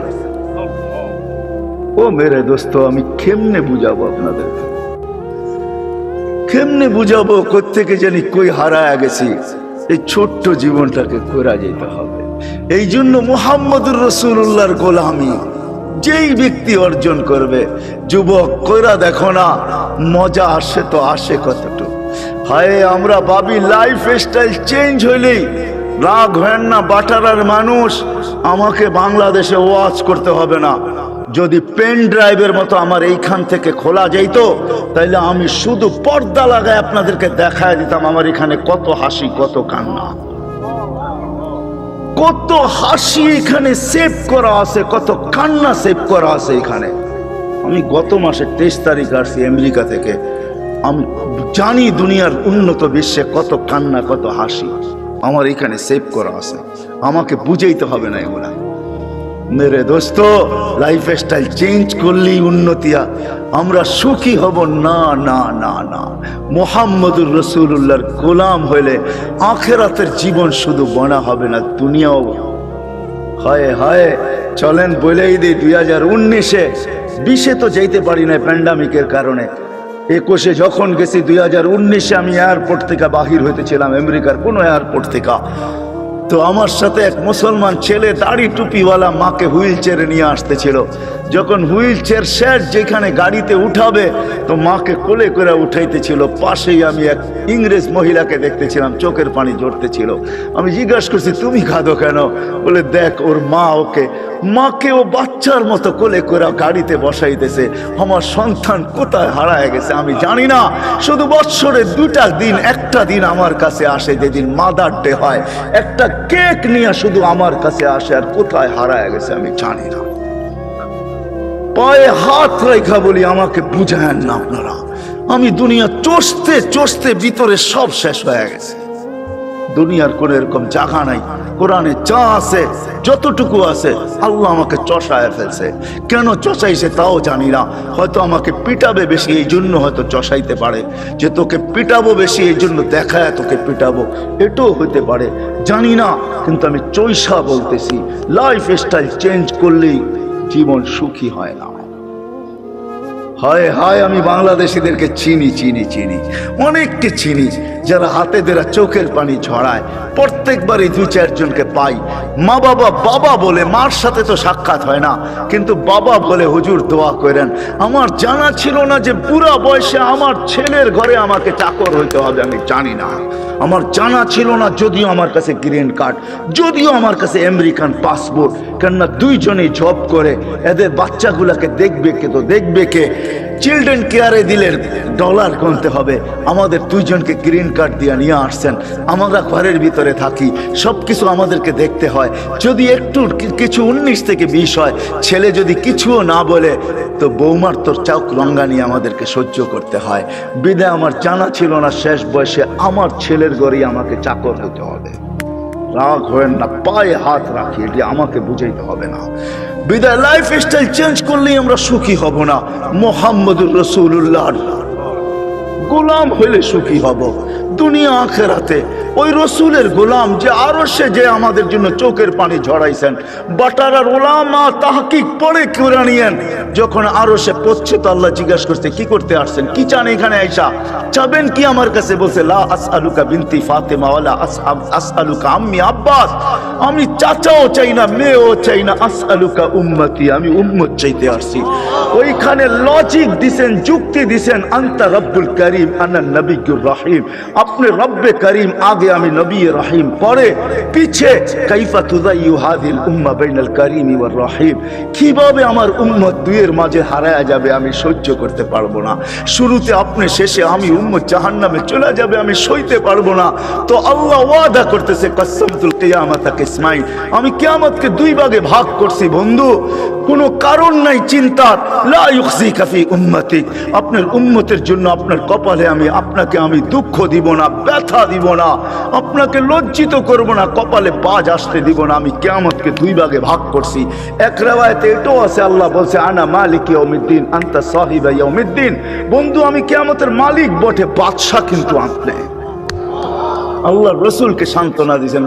ও মেরে দোস্ত, আমি কেমনে বুঝাবো আপনাদেরকে? কেমনে বুঝাবো? কোত্থেকে জানি কই হারায় গেছি। এই ছোট্ট জীবনটাকে করা যেতে হবে। এই জন্য মুহাম্মদুর রাসূলুল্লাহর গোলামি যেই ব্যক্তি অর্জন করবে, যুবক কইরা দেখো না, মজা আসে তো আসে কতটুকু। হায় আমরা ভাবি লাইফ স্টাইল চেঞ্জ হইলেই রাগ হয় না। বাটারার মানুষ, আমাকে বাংলাদেশে ওয়াজ করতে হবে না। যদি পেন ড্রাইভের মতো আমার এইখান থেকে খোলা যেত, তাইলে আমি শুধু পর্দা লাগায় আপনাদেরকে দেখায় দিতাম আমার এখানে কত হাসি, কত কান্না, কত হাসি এখানে সেভ করা আছে, কত কান্না সেভ করা আছে এখানে। আমি গত মাসে 23 তারিখ আসছি আমেরিকা থেকে। আমি জানি দুনিয়ার উন্নত বিশ্বে কত কান্না, কত হাসি আমার এখানে সেভ করা আছে। আমাকে বুঝাইতে হবে না এগুলা। মেরে দোস্ত, লাইফ স্টাইল চেঞ্জ করলেই উন্নতিয়া, আমরা সুখী হব না। না না না, মুহাম্মদুর রাসূলুল্লাহর গোলাম হইলে আখিরাতের জীবন শুধু বনা হবে না, দুনিয়াও। হায় হায়, চলেন বলেই দিই 2019-এ 20-এ তো যেতে পারি না প্যান্ডামিকের কারণে। 21-এ যখন গেছি, 2019-এ আমি এয়ারপোর্ট থেকে বাহির হইতেছিলাম আমেরিকার কোনো এয়ারপোর্ট থেকে। তো আমার সাথে এক মুসলমান ছেলে দাড়ি টুপিওয়ালা মাকে হুইল চেয়ারে নিয়ে আসতেছিল। যখন হুইল চেয়ার শেষ যেখানে গাড়িতে উঠাবে, তো মাকে কোলে করে উঠাইতেছিল। পাশেই আমি এক ইংরেজ মহিলাকে দেখতেছিলাম, চোখের পানি ঝরতেছিল। আমি জিজ্ঞাসা করছি তুমি কাঁদো কেন? বলে দেখ ওর মা মাকে ও বাচ্চার মতো কোলে করে গাড়িতে বসাইতেছে। আমার সন্তান কোথায় হারায় গেছে আমি জানি না। শুধু বৎসরে 2টা দিন, একটা দিন আমার কাছে আসে যেদিন মাদার ডে হয়, একটা কেক নিয়ে শুধু আমার কাছে আসে, আর কোথায় হারায় গেছে আমি জানি না। পায়ে হাত রেখা বলি আমাকে বুঝায়েন না আপনারা। আমি দুনিয়া চষতে চষতে ভিতরে সব শেষ হয়ে গেছে। দুনিয়ার কোন এরকম জায়গা নাই। কোরআনে যা আছে, যতটুকু আছে, আল্লাহ আমাকে চষায় ফেলছে। কেন চষাইছে তাও জানি না। হয়তো আমাকে পিটাবে বেশি, এই জন্য হয়তো চষাইতে পারে, যে তোকে পিটাবো বেশি এই জন্য দেখায় তোকে পিটাবো, এটাও হইতে পারে, জানি না। কিন্তু আমি চৈষা বলতেছি, লাইফ স্টাইল চেঞ্জ করলেই জীবন সুখী হয় না। হায় হায়, আমি বাংলাদেশিদেরকে চিনি চিনি চিনি, অনেককে চিনি যারা হাতে দেরা চোখের পানি ঝরায়। প্রত্যেকবারই 2-4 জনকে পাই। মা বাবা বলে, মার সাথে তো সাক্ষাৎ হয় না, কিন্তু বাবা বলে হুজুর দোয়া করেন। আমার জানা ছিল না যে বুড়া বয়সে আমার ছেলের ঘরে আমাকে চাকর হইতে হবে, আমি জানি না। আমার জানা ছিল না, যদিও আমার কাছে গ্রিন কার্ড, যদিও আমার কাছে আমেরিকান পাসপোর্ট, কেননা 2 জনেই জব করে। এদের বাচ্চাগুলাকে দেখবে কে? তো দেখবে কে? চিলড্রেন কেয়ারে দিলে ডলার গুনতে হবে, আমাদের দুইজনকে গ্রিন কার্ড দিয়ে নিয়ে আসছেন, আমরা ঘরের ভিতরে থাকি, সব কিছু আমাদেরকে দেখতে হয়। যদি একটু কিছু 19 থেকে 20 হয়, ছেলে যদি কিছুও না বলে, তো বৌমার তোর চোখ রঙ্গানি আমাদেরকে সহ্য করতে হয়। বিদায় আমার জানা ছিল না শেষ বয়সে আমার ছেলের ঘরেই আমাকে চাকর হতে হবে। রাগ হয়েন না, পায়ে হাত রাখি, এটি আমাকে বুঝাইতে হবে না। বিদায় লাইফ স্টাইল চেঞ্জ করলেই আমরা সুখী হব না। মুহাম্মদুর রাসূলুল্লাহর গোলাম হইলে সুখী হব দুনিয়া আখেরাতে। ওই রসুলের গোলাম যে আরশে যে আমাদের জন্য চোখের পানি ঝরাইছেন, বাটারার ওলামা তাহকিক পড়ে কুরআনিয়ান যখন আরশে পৌঁছে তো আল্লাহ জিজ্ঞাসা করতে কি করতে আসছেন, কি চান এখানে আইসা, চাবেন কি আমার কাছে? বলছে লা আসআলুকা বিনতি ফাতেমা ওয়ালা আসআলুকা আম্মি আব্বাস, আমি চাচাও চাই না মেয়েও চাই না, আসআলুকা উম্মতি, আমি উম্মত চাইতে আসছি। ওইখানে লজিক দিছেন, যুক্তি দিছেন, আনতা রব্বুল করিম আনা নবিয়্যুর রহিম, আপনি রব্বে করিম, আগে আমি নবী রহিম, পরে পিছে কাইফা তুযাইয়ু হাযিল উম্মাহ বাইনাল করিম ওয়ার রহিম, কিভাবে আমার উম্মত দুইয়ের মাঝে হারায়া যাবে আমি সহ্য করতে পারবো না। শুরুতে আপনি, শেষে আমি, উম্মত জাহান্নামে চলে যাবে আমি সইতে পারবো না। তো আল্লাহ ওয়াদা করতেছে কসমতুল কিয়ামাতা কিসমাইন, আমি কিয়ামতকে দুই ভাগে ভাগ করছি বন্ধু, কোনো কারণ নাই চিন্তার। লা ইউখজিকা ফি উম্মতিক, আপনার উম্মতের জন্য আপনার কপালে আপনাকে আমি দুঃখ দিব না, ব্যথা দিব না, আপনাকে লজ্জিত করব না, কপালে বাজ আসতে দিব না। আমি কিয়ামতকে দুই ভাগে ভাগ করছি। এক riwayate এটাও আছে, আল্লাহ বলছে আনা মালিক ইয়াউমিদ্দিন আনতা সাহিবা ইয়াউমিদ্দিন, বন্ধু আমি কিয়ামতের মালিক বটে, বাদশা কিন্তু আপনি। আল্লাহ রসুলকে সান্ত্বনা দিয়েছেন।